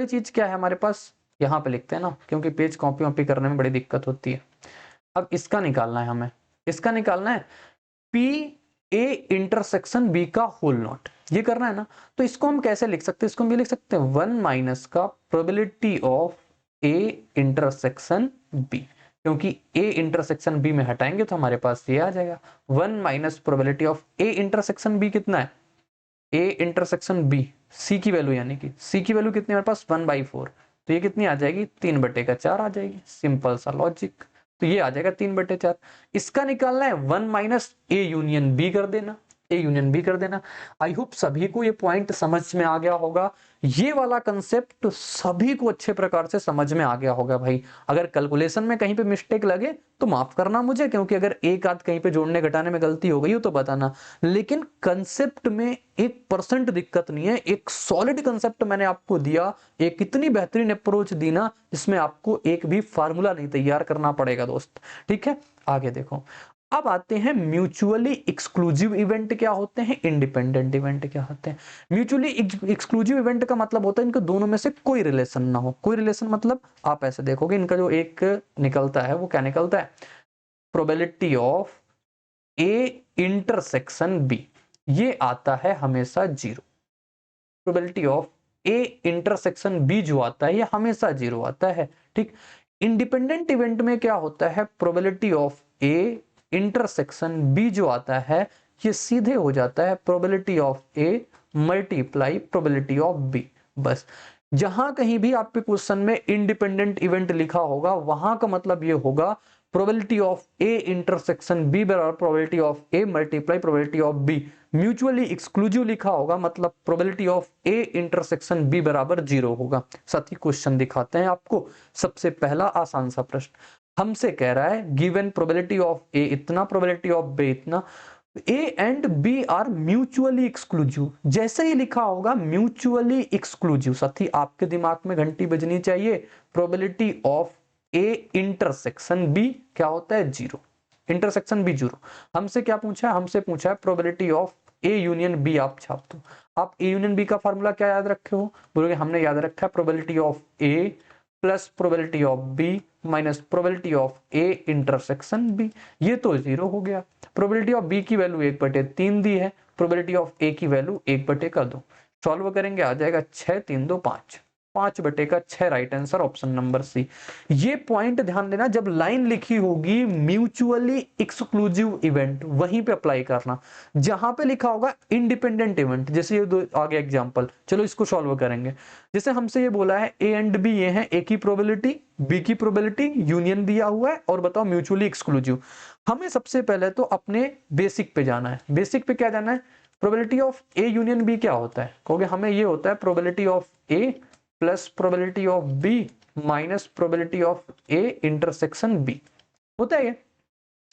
चीज क्या है हमारे पास, यहाँ पे लिखते हैं ना, क्योंकि पेज कॉपी वॉपी करने में बड़ी दिक्कत होती है। अब इसका निकालना है हमें, इसका निकालना है पी ए इंटरसेक्शन बी का होल नॉट, ये करना है ना। तो इसको हम कैसे लिख सकते हैं, इसको हम ये लिख सकते हैं 1 - का probability of A intersection B, क्योंकि ए इंटरसेक्शन बी में हटाएंगे तो हमारे पास ये आ जाएगा 1 - probability of A intersection B कितना है, ए इंटरसेक्शन बी, सी की वैल्यू, यानी कि सी की वैल्यू कितनी हमारे पास 1/4, तो ये कितनी आ जाएगी 3/4 आ जाएगी, सिंपल सा लॉजिक। तो ये आ जाएगा 3/4। इसका निकालना है 1 - ए यूनियन बी कर देना, ए यूनियन बी कर देना। आई होप सभी को ये पॉइंट समझ में आ गया होगा, ये वाला कंसेप्ट सभी को अच्छे प्रकार से समझ में आ गया होगा भाई। अगर कैलकुलेशन में कहीं पे मिस्टेक लगे तो माफ करना मुझे, क्योंकि अगर एक आध कहीं पे जोड़ने घटाने में गलती हो गई हो तो बताना, लेकिन कंसेप्ट में 1% दिक्कत नहीं है। एक सॉलिड कंसेप्ट मैंने आपको दिया, एक इतनी बेहतरीन अप्रोच दी ना, जिसमें आपको एक भी फार्मूला नहीं तैयार करना पड़ेगा दोस्त, ठीक है। आगे देखो, अब आते हैं म्यूचुअली एक्सक्लूसिव इवेंट क्या होते हैं, इंडिपेंडेंट इवेंट क्या होते हैं। म्यूचुअली एक्सक्लूसिव इवेंट का मतलब होता है इनके दोनों में से कोई रिलेशन ना हो। कोई रिलेशन मतलब आप ऐसे देखोगे, इनका जो एक निकलता है वो क्या निकलता है, probability of A intersection B, ये आता है हमेशा 0। Probability of A intersection B जो आता है ये हमेशा 0 आता है, ठीक। इंडिपेंडेंट इवेंट में क्या होता है, probability of A intersection B जो आता है ये सीधे हो जाता है probability of A multiply probability of B. बस जहां कहीं भी आपके क्वेश्चन में इंडिपेंडेंट इवेंट लिखा होगा वहां का मतलब ये होगा probability of A intersection B बराबर probability of A multiply probability of B. Mutually exclusive लिखा होगा मतलब probability of A intersection B बराबर 0 होगा। साथ ही क्वेश्चन दिखाते हैं आपको। सबसे पहला आसान सा प्रश्न हमसे कह रहा है गिवन प्रोबेबिलिटी ऑफ ए इतना, प्रोबेबिलिटी ऑफ बी इतना, A and B are mutually exclusive. जैसे ही लिखा होगा म्यूचुअली एक्सक्लूसिव, साथ ही आपके दिमाग में घंटी बजनी चाहिए। Probability of A intersection B क्या होता है 0, इंटरसेक्शन बी 0। हमसे क्या पूछा है, हमसे पूछा है probability of A union B. आप छाप दो। आप ए यूनियन बी का फार्मूला क्या याद रखे हो, बोलोगे हमने याद रखा है probability of A plus probability of B minus probability of A intersection B. ये तो 0 हो गया। प्रोबेबिलिटी ऑफ बी की वैल्यू 1/3 दी है, प्रोबेबिलिटी ऑफ ए की वैल्यू 1/2। सॉल्व करेंगे आ जाएगा 6 3 2 5, 5/6 right answer option number C. ये पॉइंट ध्यान देना, जब लाइन लिखी होगी म्यूचुअली एक्सक्लूसिव इवेंट वहीं पे अप्लाई करना। जहां पे लिखा होगा इंडिपेंडेंट इवेंट, जैसे ये दो आगे एग्जांपल, चलो इसको सॉल्व करेंगे। जैसे हमसे ये बोला है ए एंड बी ये है, ए की प्रोबेबिलिटी बी की प्रोबेबिलिटी, यूनियन दिया हुआ है और बताओ म्यूचुअली एक्सक्लूसिव। हमें सबसे पहले तो अपने बेसिक पे जाना है। बेसिक पे क्या जाना है, probability of A union B क्या होता है, कहोगे हमें ये होता है probability of A plus probability of B minus probability of A intersection B होता है। ये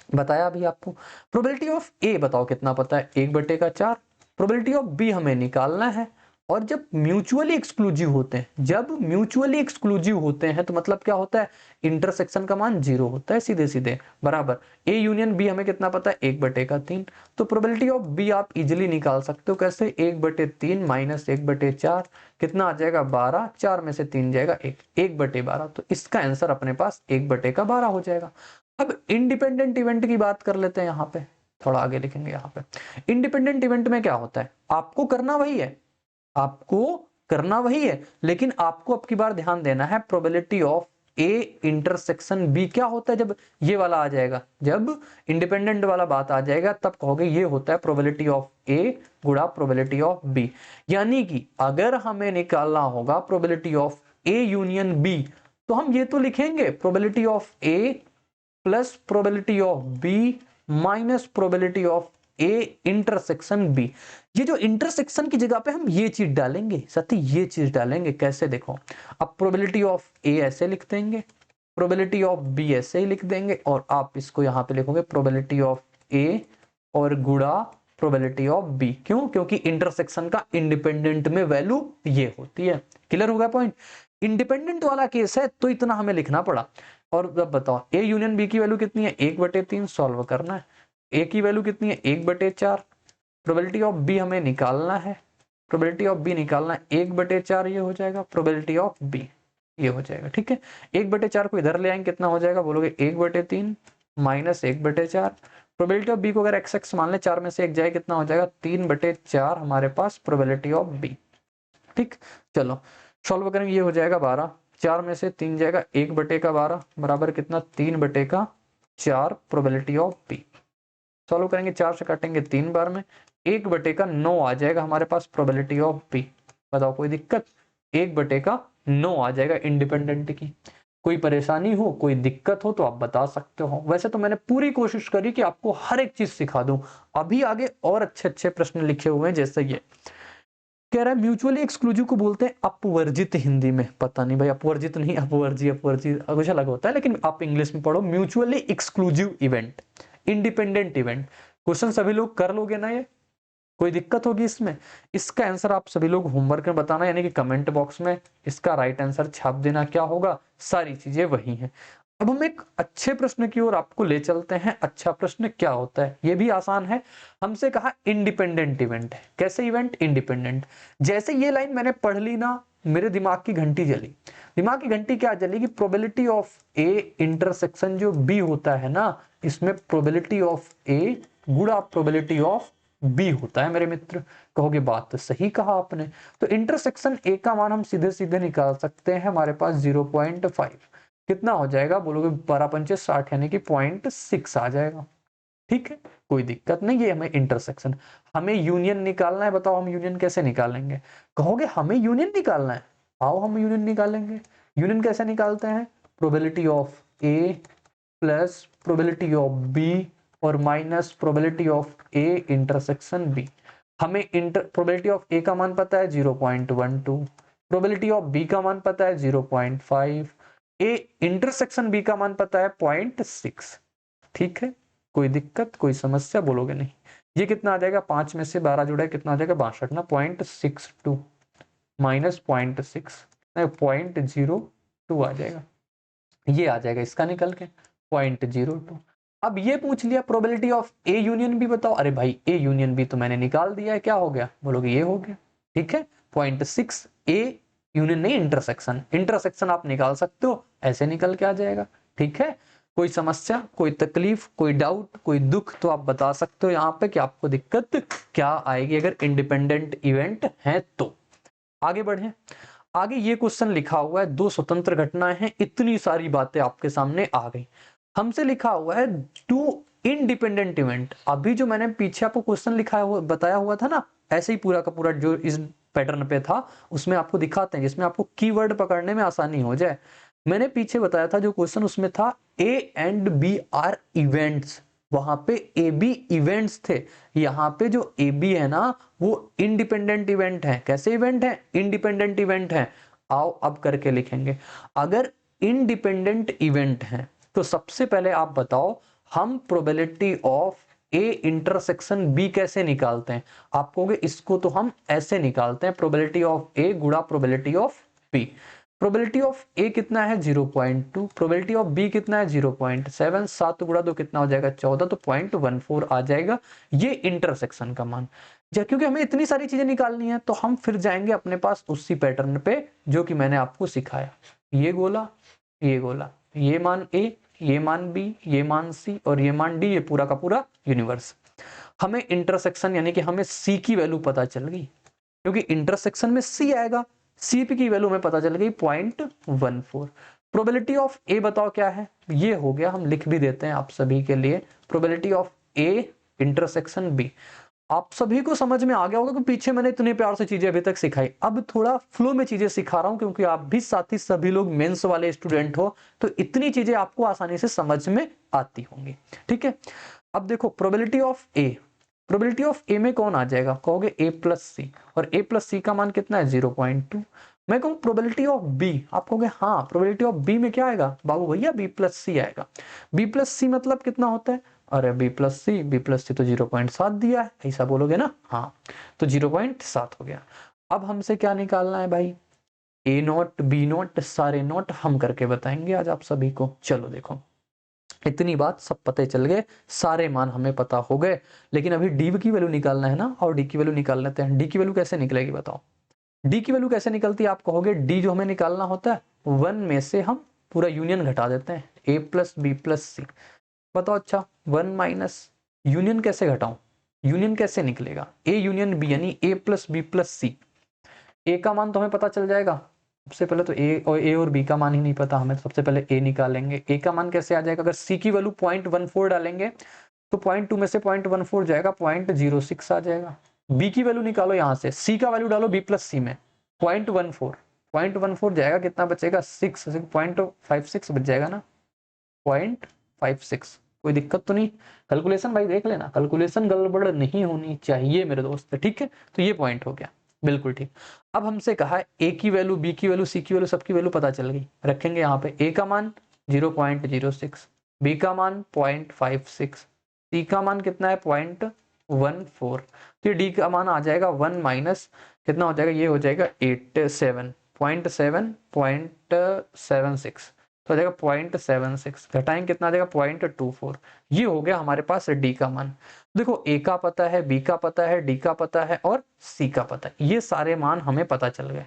बताया अभी आपको। प्रोबेबिलिटी ऑफ ए बताओ कितना पता है, 1/4। प्रोबेबिलिटी ऑफ बी हमें निकालना है। और जब म्यूचुअली एक्सक्लूसिव होते हैं, जब म्यूचुअली एक्सक्लूसिव होते हैं तो मतलब क्या होता है, इंटरसेक्शन का मान 0 होता है सीधे सीधे, बराबर ए यूनियन बी हमें कितना पता है 1/3। तो प्रोबेबिलिटी ऑफ बी आप इजिली निकाल सकते हो, कैसे 1/3 माइनस 1/4 कितना आ जाएगा 12, 4 में से 3 जाएगा 1/12। तो इसका आंसर अपने पास 1/12 हो जाएगा। अब इंडिपेंडेंट इवेंट की बात कर लेते हैं, यहाँ पे थोड़ा आगे लिखेंगे। यहाँ पे इंडिपेंडेंट इवेंट में क्या होता है, आपको करना वही है, आपको करना वही है, लेकिन आपको अब की बार ध्यान देना है probability of A intersection B क्या होता है। जब ये वाला आ जाएगा, जब इंडिपेंडेंट वाला बात आ जाएगा तब कहोगे ये होता है प्रोबेबिलिटी ऑफ ए गुणा प्रोबेबिलिटी ऑफ बी। यानी कि अगर हमें निकालना होगा probability of A union B तो हम ये तो लिखेंगे probability of A plus probability of B minus probability of A intersection B. ये जो इंटरसेक्शन की जगह पे हम ये चीज डालेंगे, साथी ये चीज डालेंगे। कैसे देखो, अब प्रोबेबिलिटी ऑफ ए ऐसे लिख देंगे, प्रोबेबिलिटी ऑफ बी ऐसे ही लिख देंगे, और आप इसको यहाँ पे लिखोगे प्रोबेबिलिटी ऑफ ए और गुणा प्रोबेबिलिटी ऑफ बी। क्यों, क्योंकि इंटरसेक्शन का इंडिपेंडेंट में वैल्यू ये होती है। क्लियर होगा पॉइंट। इंडिपेंडेंट वाला केस है तो इतना हमें लिखना पड़ा। और अब बताओ ए यूनियन बी की वैल्यू कितनी है 1/3, सॉल्व करना है। ए की वैल्यू कितनी है 1/4, प्रोबेबिलिटी ऑफ बी हमें निकालना है, प्रोबेबिलिटी ऑफ बी निकालना है 1/4 ये हो जाएगा, प्रोबेबिलिटी ऑफ बी ये हो जाएगा। ठीक है, 1/4 को इधर ले आएंगे कितना हो जाएगा, बोलोगे 1/3 माइनस 1/4। प्रोबेबिलिटी ऑफ बी को अगर x मान ले 4 में से 1 जाए कितना हो जाएगा 3/4 हमारे पास प्रोबेबिलिटी ऑफ बी। ठीक, चलो सॉल्व करेंगे, ये हो जाएगा 12, 4 में से 3 जाएगा 1/12 बराबर कितना 3/4 प्रोबेबिलिटी ऑफ बी। सॉल्व करेंगे 4 से काटेंगे 3 बार में 1/9 आ जाएगा हमारे पास प्रोबेबिलिटी ऑफ बी। बताओ कोई दिक्कत, 1/9 आ जाएगा इंडिपेंडेंट की। कोई परेशानी हो, कोई दिक्कत हो तो आप बता सकते हो। वैसे तो मैंने पूरी कोशिश करी कि आपको हर एक चीज सिखा दूं। अभी आगे और अच्छे अच्छे प्रश्न लिखे हुए हैं, जैसे ये कह रहा है म्यूचुअली एक्सक्लूसिव को बोलते हैं अपवर्जित हिंदी में। पता नहीं भाई, अपवर्जित नहीं, अपवर्जी कुछ अलग होता है, लेकिन आप इंग्लिश में पढ़ो mutually exclusive event, independent event. Question सभी लोग कर लोगे ना, ये कोई दिक्कत होगी इसमें? इसका आंसर आप सभी लोग होमवर्क में बताना, यानी कि कमेंट बॉक्स में इसका राइट आंसर छाप देना। क्या होगा, सारी चीजें वही हैं। अब हम एक अच्छे प्रश्न की ओर आपको ले चलते हैं। अच्छा प्रश्न क्या होता है, ये भी आसान है। हमसे कहा इंडिपेंडेंट इवेंट है। कैसे इवेंट, इंडिपेंडेंट। जैसे ये लाइन मैंने पढ़ ली ना, मेरे दिमाग की घंटी जली। दिमाग की घंटी क्या जलेगी, प्रोबेबिलिटी ऑफ ए इंटरसेक्शन जो बी होता है ना, इसमें प्रोबेबिलिटी ऑफ ए गुणा प्रोबेबिलिटी ऑफ बी होता है मेरे मित्र। कहोगे बात तो सही कहा आपने। तो इंटरसेक्शन ए का मान हम सीधे सीधे निकाल सकते हैं, हमारे पास 0.5 कितना हो जाएगा, बोलोगे 12 पंचे 60 यानी कि 0.6 आ जाएगा। ठीक है, कोई दिक्कत नहीं, ये हमें इंटरसेक्शन। हमें यूनियन निकालना है, बताओ हम यूनियन कैसे निकालेंगे। कहोगे हमें यूनियन निकालना है, आओ हम यूनियन निकालेंगे। यूनियन कैसे निकालते हैं, probability of A plus probability of B और minus probability of A intersection B. हमें प्रोबेबिलिटी ऑफ ए का मान पता है 0.12, प्रोबेबिलिटी ऑफ बी का मान पता है 0.5, ए इंटरसेक्शन बी का मान पता है 0.6। ठीक है, कोई दिक्कत कोई समस्या, बोलोगे नहीं। ये कितना आ जाएगा, 5 में से 12 जुड़ा है, कितना आ जाएगा 62 ना, 0.62 माइनस 0.6 0.02 आ जाएगा। ये आ जाएगा इसका निकल के 0.02। अब ये पूछ लिया probability of A union B बताओ। अरे भाई ए यूनियन बी तो मैंने निकाल दिया है, क्या हो गया, बोलोगे ये हो गया। ठीक है, 0.6 ए यूनियन नहीं इंटरसेक्शन, इंटरसेक्शन आप निकाल सकते हो, ऐसे निकल के आ जाएगा। ठीक है, कोई समस्या कोई तकलीफ कोई डाउट कोई दुख तो आप बता सकते हो यहाँ पे कि आपको दिक्कत क्या आएगी अगर इंडिपेंडेंट इवेंट है तो। आगे बढ़े, आगे ये क्वेश्चन लिखा हुआ है, दो स्वतंत्र घटनाएं हैं, इतनी सारी बातें आपके सामने आ गई। हमसे लिखा हुआ है टू इंडिपेंडेंट इवेंट। अभी जो मैंने पीछे आपको क्वेश्चन लिखा हुआ बताया हुआ था ना, ऐसे ही पूरा का पूरा जो इस पैटर्न पे था उसमें आपको दिखाते हैं, जिसमें आपको कीवर्ड पकड़ने में आसानी हो जाए। मैंने पीछे बताया था जो क्वेश्चन, उसमें था A and B are events, वहां पे ए बी इवेंट्स थे। यहाँ पे जो ए बी है ना वो इंडिपेंडेंट इवेंट है। कैसे इवेंट है, इंडिपेंडेंट इवेंट है। आओ अब करके लिखेंगे। अगर इंडिपेंडेंट इवेंट है तो सबसे पहले आप बताओ हम probability of A intersection B कैसे निकालते हैं। आप कहोगे इसको तो हम ऐसे निकालते हैं, प्रोबेबिलिटी ऑफ ए गुणा probability of B. Probability of A कितना है 0.2, प्रोबेबिलिटी ऑफ बी कितना है 0.7, 7 गुणा 2 कितना हो जाएगा 14, तो 0.14 आ जाएगा ये इंटरसेक्शन का मान। क्योंकि हमें इतनी सारी चीजें निकालनी है तो हम फिर जाएंगे अपने पास उसी पैटर्न पे जो कि मैंने आपको सिखाया। ये गोला ये गोला, ये मान ए ये मान बी ये मान सी और ये मान डी, ये पूरा का पूरा यूनिवर्स। हमें इंटरसेक्शन यानी कि हमें सी की वैल्यू पता चल गई, क्योंकि इंटरसेक्शन में सी आएगा, सी पी की वैल्यू में पता चल गई 0.14। प्रोबेबिलिटी ऑफ ए बताओ क्या है, ये हो गया, हम लिख भी देते हैं आप सभी के लिए, probability of A intersection B. आप सभी को समझ में आ गया होगा कि पीछे मैंने इतने प्यार से चीजें अभी तक सिखाई, अब थोड़ा फ्लो में चीजें सिखा रहा हूं, क्योंकि आप भी साथ ही सभी लोग मेंस वाले स्टूडेंट हो, तो इतनी चीजें आपको आसानी से समझ में आती होंगी। ठीक है, अब देखो probability of A, probability of A में कौन आ जाएगा, कहोगे ए प्लस सी, और ए प्लस सी का मान कितना है 0.2। मैं कहूँ प्रोबेबिलिटी ऑफ बी, आप कहोगे हाँ प्रोबेबिलिटी ऑफ बी में क्या आएगा बाबू भैया, बी प्लस सी आएगा। बी प्लस सी मतलब कितना होता है, अरे बी प्लस सी तो 0.7 दिया है, ऐसा बोलोगे ना, हाँ तो 0.7 हो गया। अब हमसे क्या निकालना है भाई, ए नॉट बी नॉट, सारे नॉट हम करके बताएंगे आज आप सभी को। चलो देखो, इतनी बात सब पता चल गए, सारे मान हमें पता हो गए, लेकिन अभी डी की वैल्यू निकालना है ना, और डी की वैल्यू निकाल लेते हैं। डी की वैल्यू कैसे निकलेगी बताओ, डी की वैल्यू कैसे निकलती है, आप कहोगे डी जो हमें निकालना होता है 1 में से हम पूरा यूनियन घटा देते हैं, ए प्लस बी प्लस सी। बताओ अच्छा 1 माइनस यूनियन कैसे घटाऊं, यूनियन कैसे निकलेगा, ए यूनियन बी यानी ए प्लस बी प्लस सी। ए का मान तो हमें पता चल जाएगा, सबसे पहले तो ए और बी का मान ही नहीं पता हमें, तो सबसे पहले ए निकालेंगे। ए का मान कैसे आ जाएगा, अगर सी की वैल्यू 0.14 डालेंगे तो 0.2 में से 0.14 जाएगा 0.06 आ जाएगा। बी की वैल्यू निकालो यहाँ से, सी का वैल्यू डालो बी प्लस सी में, 0.14 जाएगा, कितना बचेगा 0.56 बच जाएगा ना, 0.56। कोई दिक्कत तो नहीं, कैलकुलेशन भाई देख लेना, कैलकुलेशन गड़बड़ नहीं होनी चाहिए मेरे दोस्त। ठीक है, तो ये पॉइंट हो गया, बिल्कुल ठीक। अब हमसे कहा है ए की वैल्यू बी की वैल्यू सी की वैल्यू सबकी वैल्यू पता चल गई, रखेंगे यहाँ पे ए का मान 0.06, बी का मान 0.56, सी का मान कितना है 0.14, तो डी का मान आ जाएगा 1 माइनस कितना हो जाएगा, ये हो जाएगा 0.76, तो आ जाएगा 0.76, घटाएंगे कितना आ जाएगा 0.24। ये हो गया हमारे पास डी का मान। देखो ए का पता है, बी का पता है, डी का पता है और सी का पता है, ये सारे मान हमें पता चल गए,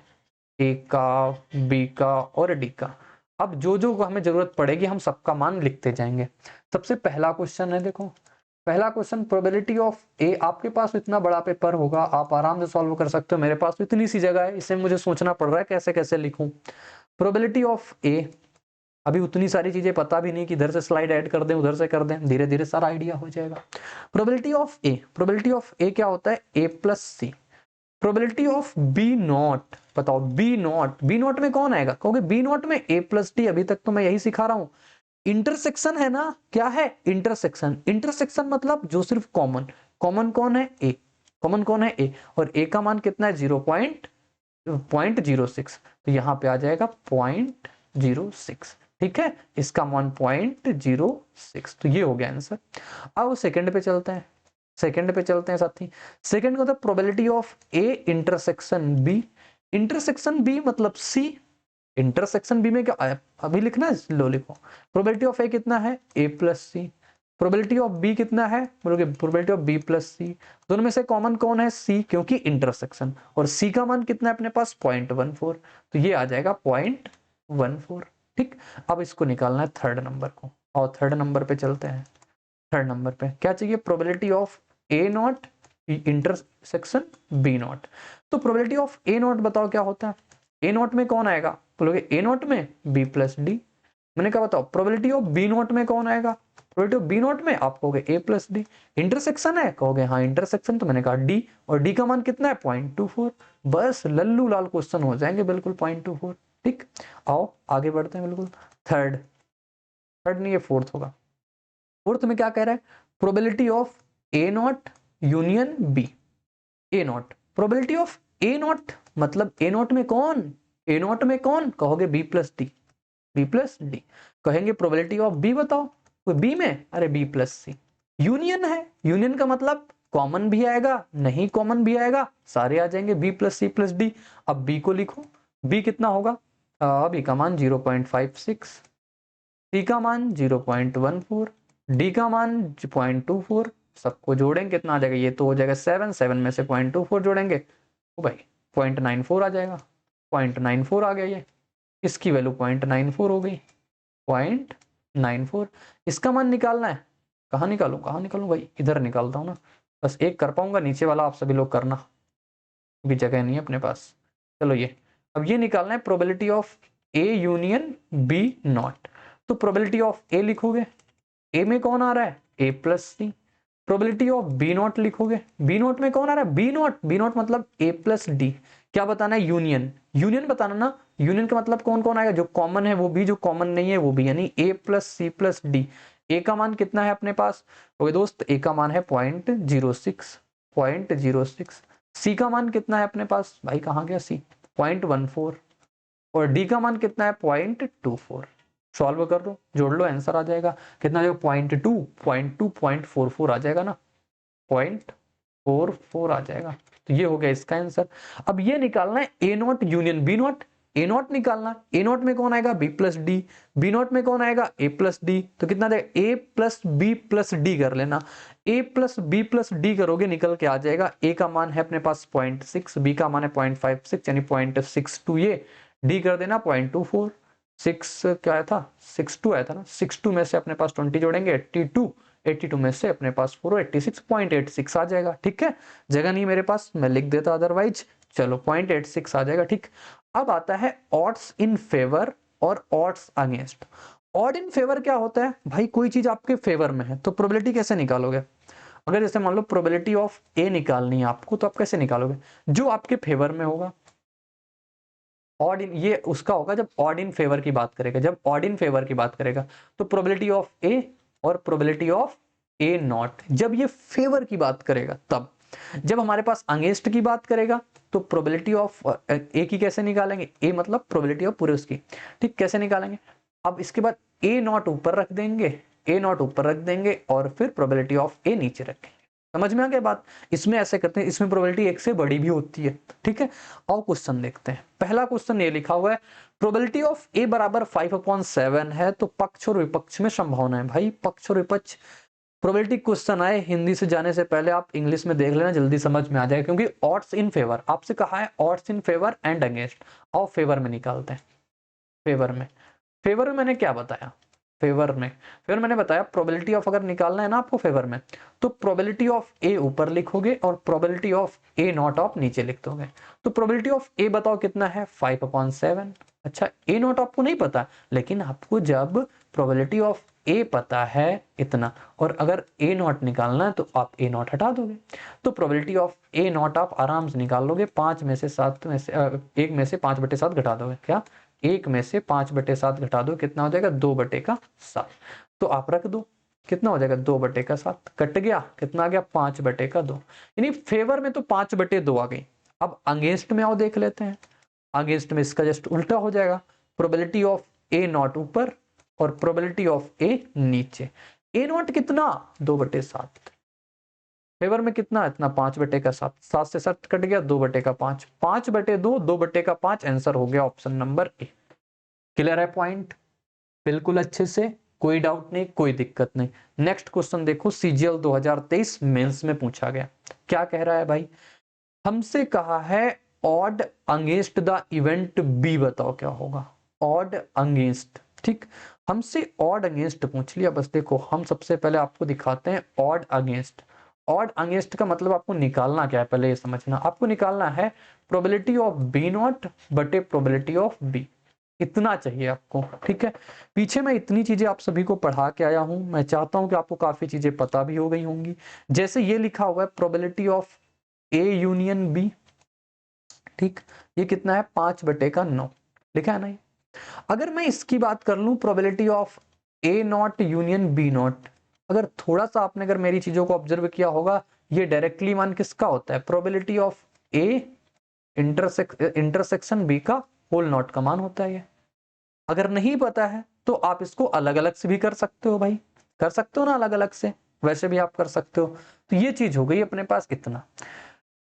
ए का बी का और डी का। अब जो जो हमें जरूरत पड़ेगी हम सबका मान लिखते जाएंगे। सबसे पहला क्वेश्चन है, देखो पहला क्वेश्चन प्रोबेबिलिटी ऑफ ए, आपके पास इतना बड़ा पेपर होगा, आप आराम से सॉल्व कर सकते हो, मेरे पास तो इतनी सी जगह है, इसे मुझे सोचना पड़ रहा है कैसे कैसे लिखूं। प्रोबेबिलिटी ऑफ ए, अभी उतनी सारी चीजें पता भी नहीं कि इधर से स्लाइड ऐड कर दें उधर से कर दें, धीरे धीरे सारा आइडिया हो जाएगा। Probability of A, probability of A क्या होता है, A plus C. Probability of B not, बताओ बी नॉट, बी नॉट में कौन आएगा, कहोगे बी नॉट में ए प्लस डी, अभी तक तो मैं यही सिखा रहा हूं, इंटरसेक्शन है ना, क्या है इंटरसेक्शन, इंटरसेक्शन मतलब जो सिर्फ कॉमन, कॉमन कौन है ए, कॉमन कौन है ए, और ए का मान कितना है 0.06, तो यहां पे आ जाएगा 0.06, ठीक है, इसका मान 0.06, तो ये हो गया आंसर। अब सेकंड पे चलते हैं, सेकंड पे चलते हैं साथी। सेकंड का मतलब probability of A intersection B, intersection B मतलब सी, इंटरसेक्शन बी में क्या अभी लिखना है, लो लिखो। प्रोबेबिलिटी ऑफ ए कितना है, A plus C. Probability of B कितना है, बोलोगे probability of B plus C, दोनों में से कॉमन कौन है, सी, क्योंकि इंटरसेक्शन, और सी का मान कितना है अपने पास 0.14, तो ये आ जाएगा 0.14, ठीक। अब इसको निकालना है थर्ड नंबर को, और थर्ड नंबर पे चलते हैं। थर्ड नंबर पे क्या चाहिए, probability of A not intersection B not, तो प्रोबेबिलिटी ऑफ ए नॉट बताओ क्या होता है, ए नॉट में कौन आएगा, बोलोगे ए नॉट में बी प्लस डी, मैंने कहा बताओ प्रोबेबिलिटी ऑफ बी नॉट में कौन आएगा, प्रोबेबिलिटी ऑफ बी नॉट में आप कहोगे ए प्लस डी, इंटरसेक्शन है, कहोगे हाँ इंटरसेक्शन, तो मैंने कहा डी, और डी का मान कितना है 0.24, बस लल्लू लाल क्वेश्चन हो जाएंगे बिल्कुल 0.24, ठीक। आओ आगे बढ़ते हैं, बिल्कुल थर्ड, थर्ड नहीं ये फोर्थ होगा। फोर्थ में क्या कह रहा है, probability of A not union B, A not, probability of A not मतलब ए नॉट में कौन, ए नॉट में कौन, कहोगे B plus D, B plus D, कहेंगे प्रोबेबिलिटी ऑफ बी बताओ, कोई बी में, अरे बी प्लस सी। यूनियन है, यूनियन का मतलब कॉमन भी आएगा नहीं कॉमन भी आएगा, सारे आ जाएंगे B plus C plus D. अब बी को लिखो, बी कितना होगा, बी का मान 0.56, सी का मान 0.14, डी का मान 0.24, सबको जोड़ेंगे कितना आ जाएगा, ये तो हो जाएगा 7, 7 में से 0.24 जोड़ेंगे तो भाई 0.94 आ जाएगा, 0.94 आ गया, ये इसकी वैल्यू 0.94 हो गई, 0.94। इसका मान निकालना है, कहाँ निकालूं भाई, इधर निकालता हूँ ना, बस एक कर पाऊंगा, नीचे वाला आप सभी लोग करना, भी जगह नहीं है अपने पास। चलो ये अब ये निकालना है probability of A union B not, तो प्रोबेबिलिटी ऑफ ए लिखोगे, ए में कौन आ रहा है A plus C, probability of B not लिखोगे, बी नॉट में कौन आ रहा है बी नॉट, बी नॉट मतलब ए प्लस डी, क्या बताना है यूनियन, यूनियन बताना ना, यूनियन का मतलब कौन कौन आएगा, जो कॉमन है वो भी, जो कॉमन नहीं है वो भी, यानी ए प्लस सी प्लस डी। ए का मान कितना है अपने पास, ओके दोस्त, ए का मान है 0.06, सी का मान कितना है अपने पास, भाई कहाँ गया सी, 0.14, और डी का मान कितना है 0.24, सॉल्व कर लो, जोड़ लो, आंसर आ जाएगा कितना, जो 0.44 आ जाएगा ना, 0.44 आ जाएगा, तो ये हो गया इसका आंसर। अब ये निकालना है A not union B not, A not निकालना, ए नॉट में कौन आएगा B plus D, B not में कौन आएगा ए प्लस डी, तो कितना देगा A plus B plus D कर लेना, A plus B plus D करोगे निकल के आ जाएगा, ए का मान है अपने पास 0.6, बी का मान है 0.56 यानी 0.62, ये डी कर देना 0.24, 6 क्या आया था 62 आया था ना, 62 में से अपने पास 20 जोड़ेंगे 82, 82 में से अपने पास 4 86.86 आ जाएगा, ठीक है, जगह नहीं मेरे पास मैं लिख देता अदरवाइज, चलो 0.86 आ जाएगा, ठीक। अब आता है ऑड्स इन फेवर और odds against. Odd in favour क्या होता है भाई, कोई चीज आपके फेवर में है तो प्रोबेबिलिटी कैसे निकालोगे, अगर जैसे मान लो प्रोबेबिलिटी ऑफ ए निकालनी है आपको, तो आप कैसे निकालोगे, जो आपके फेवर में होगा, ऑड इन, ये उसका होगा जब ऑड इन फेवर की बात करेगा, जब ऑड इन फेवर की बात करेगा तो प्रोबेबिलिटी ऑफ ए और प्रोबेबिलिटी ऑफ ए नॉट, जब ये फेवर की बात करेगा तब, जब हमारे पास अगेंस्ट की बात करेगा तो प्रोबेबिलिटी ऑफ ए की कैसे निकालेंगे, ए मतलब प्रोबेबिलिटी ऑफ पूरे उसकी, ठीक, कैसे निकालेंगे, अब इसके बाद ए नॉट ऊपर रख देंगे, ए नॉट ऊपर रख देंगे और फिर प्रोबेबिलिटी ऑफ ए नीचे रखेंगे, समझ में आ गया बात, इसमें ऐसे करते हैं, इसमें प्रोबेबिलिटी एक से बड़ी भी होती है, ठीक है। और क्वेश्चन देखते हैं, पहला क्वेश्चन ये लिखा हुआ है प्रोबेबिलिटी ऑफ ए बराबर 5/7 है, तो पक्ष और विपक्ष में संभावना है, भाई पक्ष और विपक्ष, प्रोबेबिलिटी क्वेश्चन आए हिंदी से जाने से पहले आप इंग्लिश में देख लेना, जल्दी समझ में आ जाएगा, क्योंकि ऑड्स इन फेवर आपसे कहा है, odds in favour and against, और फेवर में निकालते हैं, फेवर में मैंने क्या बताया, फेवर में। फिर मैंने बताया प्रोबेबिलिटी ऑफ अगर निकालना है ना आपको फेवर में, तो प्रोबेबिलिटी ऑफ ए ऊपर लिखोगे और probability of A not of नीचे लिख दोगे। तो प्रोबेबिलिटी ऑफ ए बताओ कितना है 5/7। अच्छा ए नॉट आपको नहीं पता, लेकिन आपको जब प्रोबेबिलिटी ऑफ ए पता है इतना और अगर ए नॉट निकालना है तो आप ए नॉट हटा दोगे। तो प्रोबेबिलिटी ऑफ ए नॉट आप आराम से निकाल लोगे। 5 में से 7 में से 1 में से 5/7 घटा दोगे। क्या 1 में से 5/7 घटा दो, कितना हो जाएगा 2/7। तो आप रख दो, कितना हो जाएगा 2/7। कट गया, कितना आ गया 5/2। यानी फेवर में तो 5/2 आ गई। अब अगेंस्ट में आओ देख लेते हैं। अगेंस्ट में इसका जस्ट उल्टा हो जाएगा, प्रोबेबिलिटी ऑफ ए नॉट ऊपर और प्रोबेबिलिटी ऑफ ए नीचे। ए नॉट कितना 2/7, फेवर में कितना इतना 5/7। 7 से 7 कट गया 2/5, 5/2 2/5 आंसर हो गया ऑप्शन नंबर ए। क्लियर है पॉइंट? बिल्कुल अच्छे से, कोई डाउट नहीं, कोई दिक्कत नहीं। नेक्स्ट क्वेश्चन देखो, सीजीएल 2023 मेंस में पूछा गया। क्या कह रहा है भाई, हमसे कहा है odd against the event B बताओ क्या होगा। ऑड अगेंस्ट, ठीक, हमसे ऑड अगेंस्ट पूछ लिया। बस देखो हम सबसे पहले आपको दिखाते हैं ऑड अगेंस्ट। ऑड अगेंस्ट का मतलब आपको निकालना क्या है पहले ये समझना। आपको निकालना है प्रोबेबिलिटी ऑफ बी नॉट बटे प्रोबेबिलिटी ऑफ बी, इतना चाहिए आपको, ठीक है। पीछे मैं इतनी चीजें आप सभी को पढ़ा के आया हूं, मैं चाहता हूं कि आपको काफी चीजें पता भी हो गई होंगी। जैसे ये लिखा हुआ है probability of A union B, ठीक, ये कितना है 5/9 लिखा है ना ये। अगर मैं इसकी बात कर लूं probability of A not union B not, अगर थोड़ा सा आपने अगर मेरी चीजों को ऑब्जर्व किया होगा, ये डायरेक्टली मान किसका होता है, probability of A intersection B का होल नॉट का मान होता है ये। अगर नहीं पता है तो आप इसको अलग अलग से भी कर सकते हो भाई, कर सकते हो ना अलग अलग से, वैसे भी आप कर सकते हो। तो ये चीज हो गई अपने पास इतना।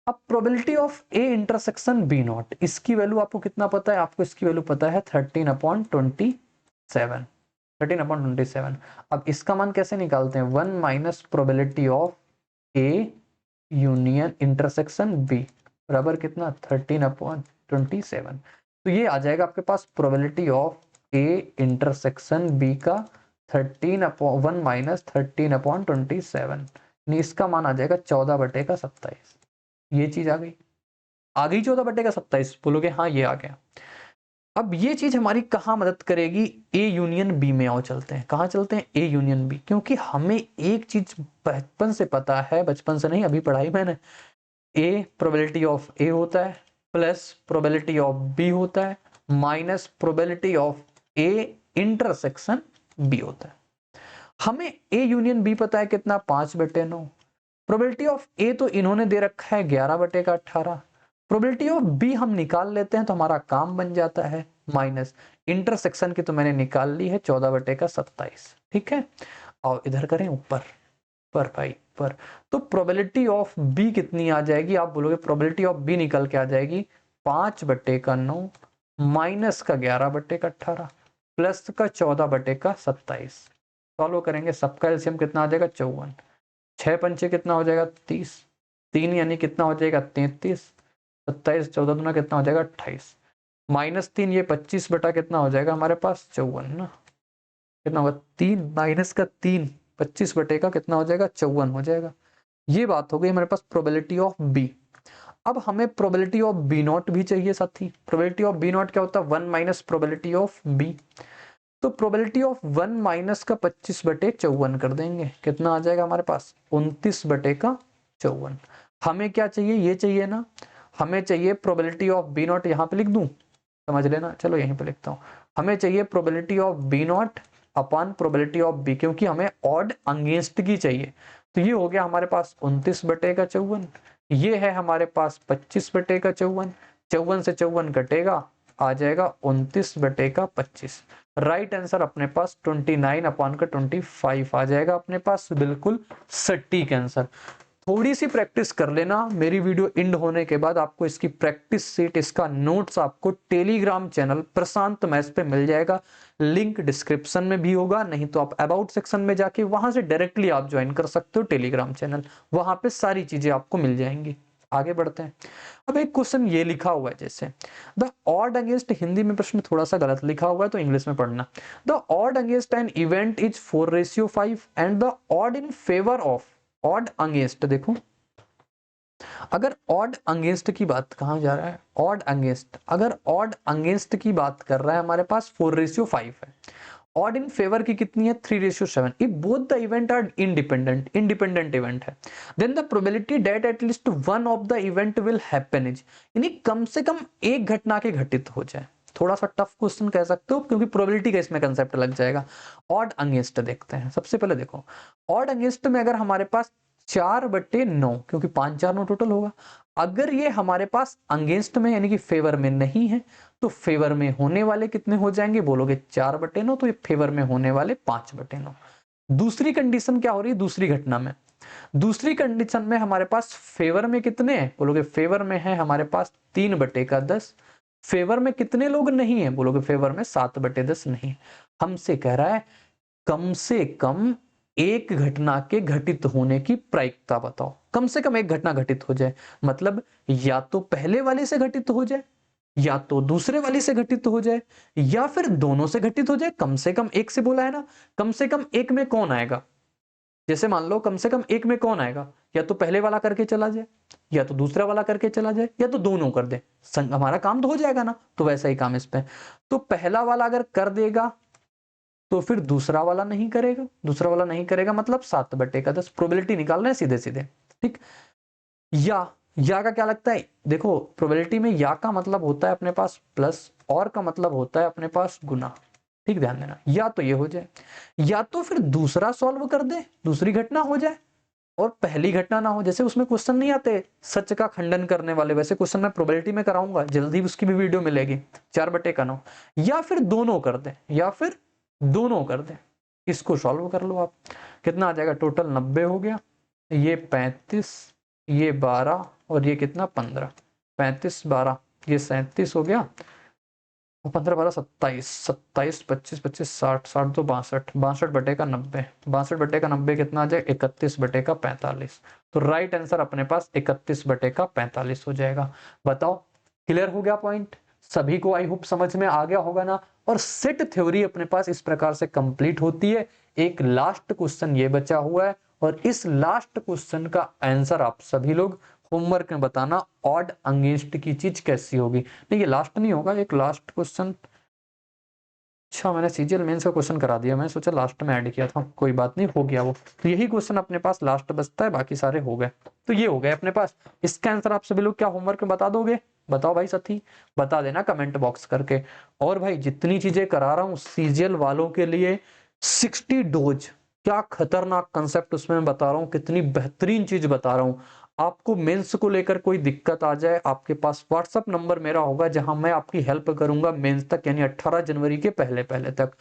अब probability of A intersection B not, इसकी वैल्यू आपको कितना पता है, आपको इसकी वैल्यू पता है 13/27, 13/27। अब इसका मान कैसे निकालते हैं, 1 minus probability of A union intersection B बराबर कितना 13/27। तो ये आ जाएगा आपके पास probability of A intersection B का 1 माइनस 13/27, इसका मान आ जाएगा 14/27। ये चीज आ गई, 14/27, बोलोगे हाँ ये आ गया। अब ये चीज हमारी कहाँ मदद करेगी, ए यूनियन बी में आओ चलते हैं। कहाँ चलते हैं, ए यूनियन बी, क्योंकि हमें एक चीज बचपन से पता है, बचपन से नहीं अभी पढ़ाई मैंने, ए प्रोबेबिलिटी ऑफ ए होता है प्लस प्रोबेबिलिटी ऑफ बी होता है minus probability of A intersection B होता है। हमें ए यूनियन बी पता है कितना 5/9, प्रोबेबिलिटी ऑफ ए तो इन्होंने दे रखा है 11/18, प्रोबेबिलिटी ऑफ बी हम निकाल लेते हैं तो हमारा काम बन जाता है, माइनस इंटरसेक्शन की तो मैंने निकाल ली है 14/27, ठीक है। और इधर करें ऊपर पर भाई पर, तो प्रोबेबिलिटी ऑफ बी कितनी आ जाएगी, आप बोलोगे प्रोबेबिलिटी ऑफ बी निकल के आ जाएगी 5/9 माइनस का 11/18 प्लस का 14/27। सॉल्व करेंगे, सबका एलसीएम कितना आ जाएगा 54, 6 पंचे कितना हो जाएगा 30, 3 यानी कितना हो जाएगा 33, 27 14 दूना कितना हो जाएगा 28, -3 ये 25 बटा कितना हो जाएगा हमारे पास 54 ना, कितना होगा 3 माइनस का 3 25 बटे का कितना हो जाएगा 54 हो जाएगा। ये बात हो गई हमारे पास प्रोबेबिलिटी ऑफ बी। अब हमें प्रोबेबिलिटी ऑफ बी नॉट भी चाहिए साथी। प्रोबेबिलिटी ऑफ बी नॉट क्या होता है 1 माइनस प्रोबेबिलिटी ऑफ बी, तो प्रोबेबिलिटी ऑफ 1 माइनस का 25/54 कर देंगे, कितना आ जाएगा हमारे पास 29/54। हमें क्या चाहिए, ये चाहिए ना, हमें चाहिए प्रोबेबिलिटी ऑफ बी नॉट, यहाँ पे लिख दूं समझ लेना, चलो यहीं पे लिखता हूँ। हमें चाहिए probability of B not upon probability of B, क्योंकि हमें ऑड अगेंस्ट की चाहिए। तो ये हो गया हमारे पास 29/54, ये है हमारे पास 25/54, 54 से 54 कटेगा आ जाएगा 29/25। राइट आंसर अपने पास 29/25 आ जाएगा अपने पास, बिल्कुल सटीक आंसर। थोड़ी सी प्रैक्टिस कर लेना, मेरी वीडियो एंड होने के बाद आपको इसकी प्रैक्टिस सीट, इसका नोट्स आपको टेलीग्राम चैनल प्रशांत मैथ्स पे मिल जाएगा, लिंक डिस्क्रिप्शन में भी होगा, नहीं तो आप अबाउट सेक्शन में जाके वहां से डायरेक्टली आप ज्वाइन कर सकते हो टेलीग्राम चैनल, वहां पे सारी चीजें आपको मिल जाएंगी। आगे बढ़ते हैं। अब एक क्वेश्चन ये लिखा हुआ है जैसे द ऑड अगेंस्ट, हिंदी में प्रश्न थोड़ा सा गलत लिखा हुआ है तो इंग्लिश में पढ़ना। The odd against an event is 4:5 and the odd in favour of, odd against, देखो अगर ऑड अगेंस्ट की बात कहाँ जा रहा है, ऑड अगेंस्ट, अगर ऑड अगेंस्ट की बात कर रहा है हमारे पास 4:5 है, ऑड इन फेवर की कितनी है 3:7। If both the event are independent, independent event है, then the probability that at least one of the event will happen is, यानी कम से कम एक घटना के घटित हो जाए। थोड़ा सा टफ क्वेश्चन कह सकते हो क्योंकि प्रोबेबिलिटी का इसमें कंसेप्ट लग जाएगा। ऑड अगेंस्ट देखते हैं। सबसे पहले देखो ऑड अगेंस्ट में अगर हमारे पास 4/9, क्योंकि 5 4 9 टोटल होगा, अगर ये हमारे पास अगेंस्ट में यानी कि फेवर में नहीं है तो फेवर में होने वाले कितने हो जाएंगे, बोलोगे 4/9, तो ये फेवर में होने वाले 5/9। दूसरी कंडीशन क्या हो रही है दूसरी घटना में, दूसरी कंडीशन में हमारे पास फेवर में कितने हैं, बोलोगे फेवर में है हमारे पास 3/10। फेवर में कितने लोग नहीं है, बोलोगे फेवर में 7/10 नहीं। हमसे कह रहा है कम से कम एक घटना के घटित होने की प्रायिकता बताओ। कम से कम एक घटना घटित हो जाए, मतलब या तो पहले वाले से घटित हो जाए, या तो दूसरे वाले से घटित हो जाए, या फिर दोनों से घटित हो जाए। कम से कम एक से बोला है ना, कम से कम एक में कौन आएगा, जैसे मान लो कम से कम एक में कौन आएगा, या तो पहले वाला करके चला जाए, या तो दूसरा वाला करके चला जाए, या तो दोनों कर दे, हमारा काम तो हो जाएगा ना। तो वैसा ही काम इस पे, तो पहला वाला अगर कर देगा तो फिर दूसरा वाला नहीं करेगा, दूसरा वाला नहीं करेगा मतलब 7/10 प्रोबेबिलिटी निकाल रहे हैं सीधे सीधे, ठीक। या का क्या लगता है, देखो प्रोबेबिलिटी में या का मतलब होता है अपने पास प्लस, और का मतलब होता है अपने पास गुना, ठीक, ध्यान देना। या तो ये हो जाए, या तो फिर दूसरा सॉल्व कर दे, दूसरी घटना हो जाए और पहली घटना ना हो। जैसे उसमें क्वेश्चन नहीं आते सच का खंडन करने वाले, वैसे क्वेश्चन मैं प्रोबेबिलिटी में कराऊंगा, जल्दी उसकी भी वीडियो मिलेगी 4/9। या फिर दोनों कर दे, या फिर दोनों कर दे, इसको सॉल्व कर लो आप। कितना आ जाएगा, टोटल 90 हो गया, ये 35, ये 12 और ये कितना 15, 35 12 ये 37 हो गया, और 15 12 27, 27 25 25 60, 60 तो 62, 62/90, 62/90 कितना आ जाए 31/45। तो राइट आंसर अपने पास 31/45 हो जाएगा। बताओ क्लियर हो गया पॉइंट सभी को, आई होप समझ में आ गया होगा ना। और सेट थ्योरी अपने पास इस प्रकार से कंप्लीट होती है। एक लास्ट क्वेश्चन ये बचा हुआ है और इस लास्ट क्वेश्चन का आंसर आप सभी लोग होमवर्क में बताना, ऑड अगेंस्ट की चीज कैसी होगी। नहीं ये लास्ट नहीं होगा, एक लास्ट क्वेश्चन, अच्छा मैंने सीजीएल मेंस का क्वेश्चन करा दिया, मैं सोचा लास्ट में ऐड किया था, कोई बात नहीं, हो गया वो। तो यही क्वेश्चन अपने पास लास्ट बचता है, बाकी सारे हो गए। तो ये हो गए अपने पास। इसका आंसर आप सभी लोग क्या होमवर्क में बता दोगे, बताओ भाई साथी, बता देना कमेंट बॉक्स करके। और भाई जितनी चीजें करा रहा हूँ सीजीएल वालों के लिए, 60 डोज, क्या खतरनाक कंसेप्ट उसमें मैं बता रहा हूँ, कितनी बेहतरीन चीज बता रहा हूँ। आपको मेंस को लेकर कोई दिक्कत आ जाए, आपके पास व्हाट्सएप नंबर मेरा होगा जहां मैं आपकी हेल्प करूंगा मेंस तक, यानी 18 जनवरी के पहले पहले तक।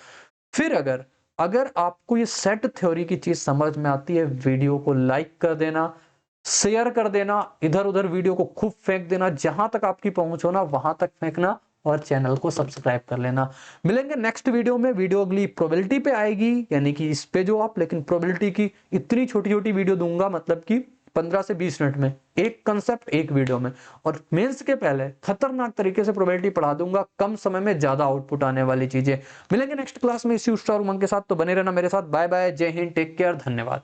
फिर अगर आपको ये सेट थ्योरी की चीज समझ में आती है, वीडियो को लाइक कर देना, शेयर कर देना, इधर उधर वीडियो को खूब फेंक देना, जहां तक आपकी पहुंच हो ना वहां तक फेंकना, और चैनल को सब्सक्राइब कर लेना। मिलेंगे नेक्स्ट वीडियो में। वीडियो अगली प्रोबेबिलिटी पे आएगी, यानी कि इस पे जो आप, लेकिन प्रोबेबिलिटी की इतनी छोटी छोटी वीडियो दूंगा, मतलब कि 15 से 20 मिनट में एक कंसेप्ट एक वीडियो में। और मेंस के पहले खतरनाक तरीके से प्रोबेबिलिटी पढ़ा दूंगा, कम समय में ज्यादा आउटपुट आने वाली चीजें। मिलेंगे नेक्स्ट क्लास में इसी उमंग के साथ, तो बने रहना मेरे साथ। बाय बाय, जय हिंद, टेक केयर, धन्यवाद।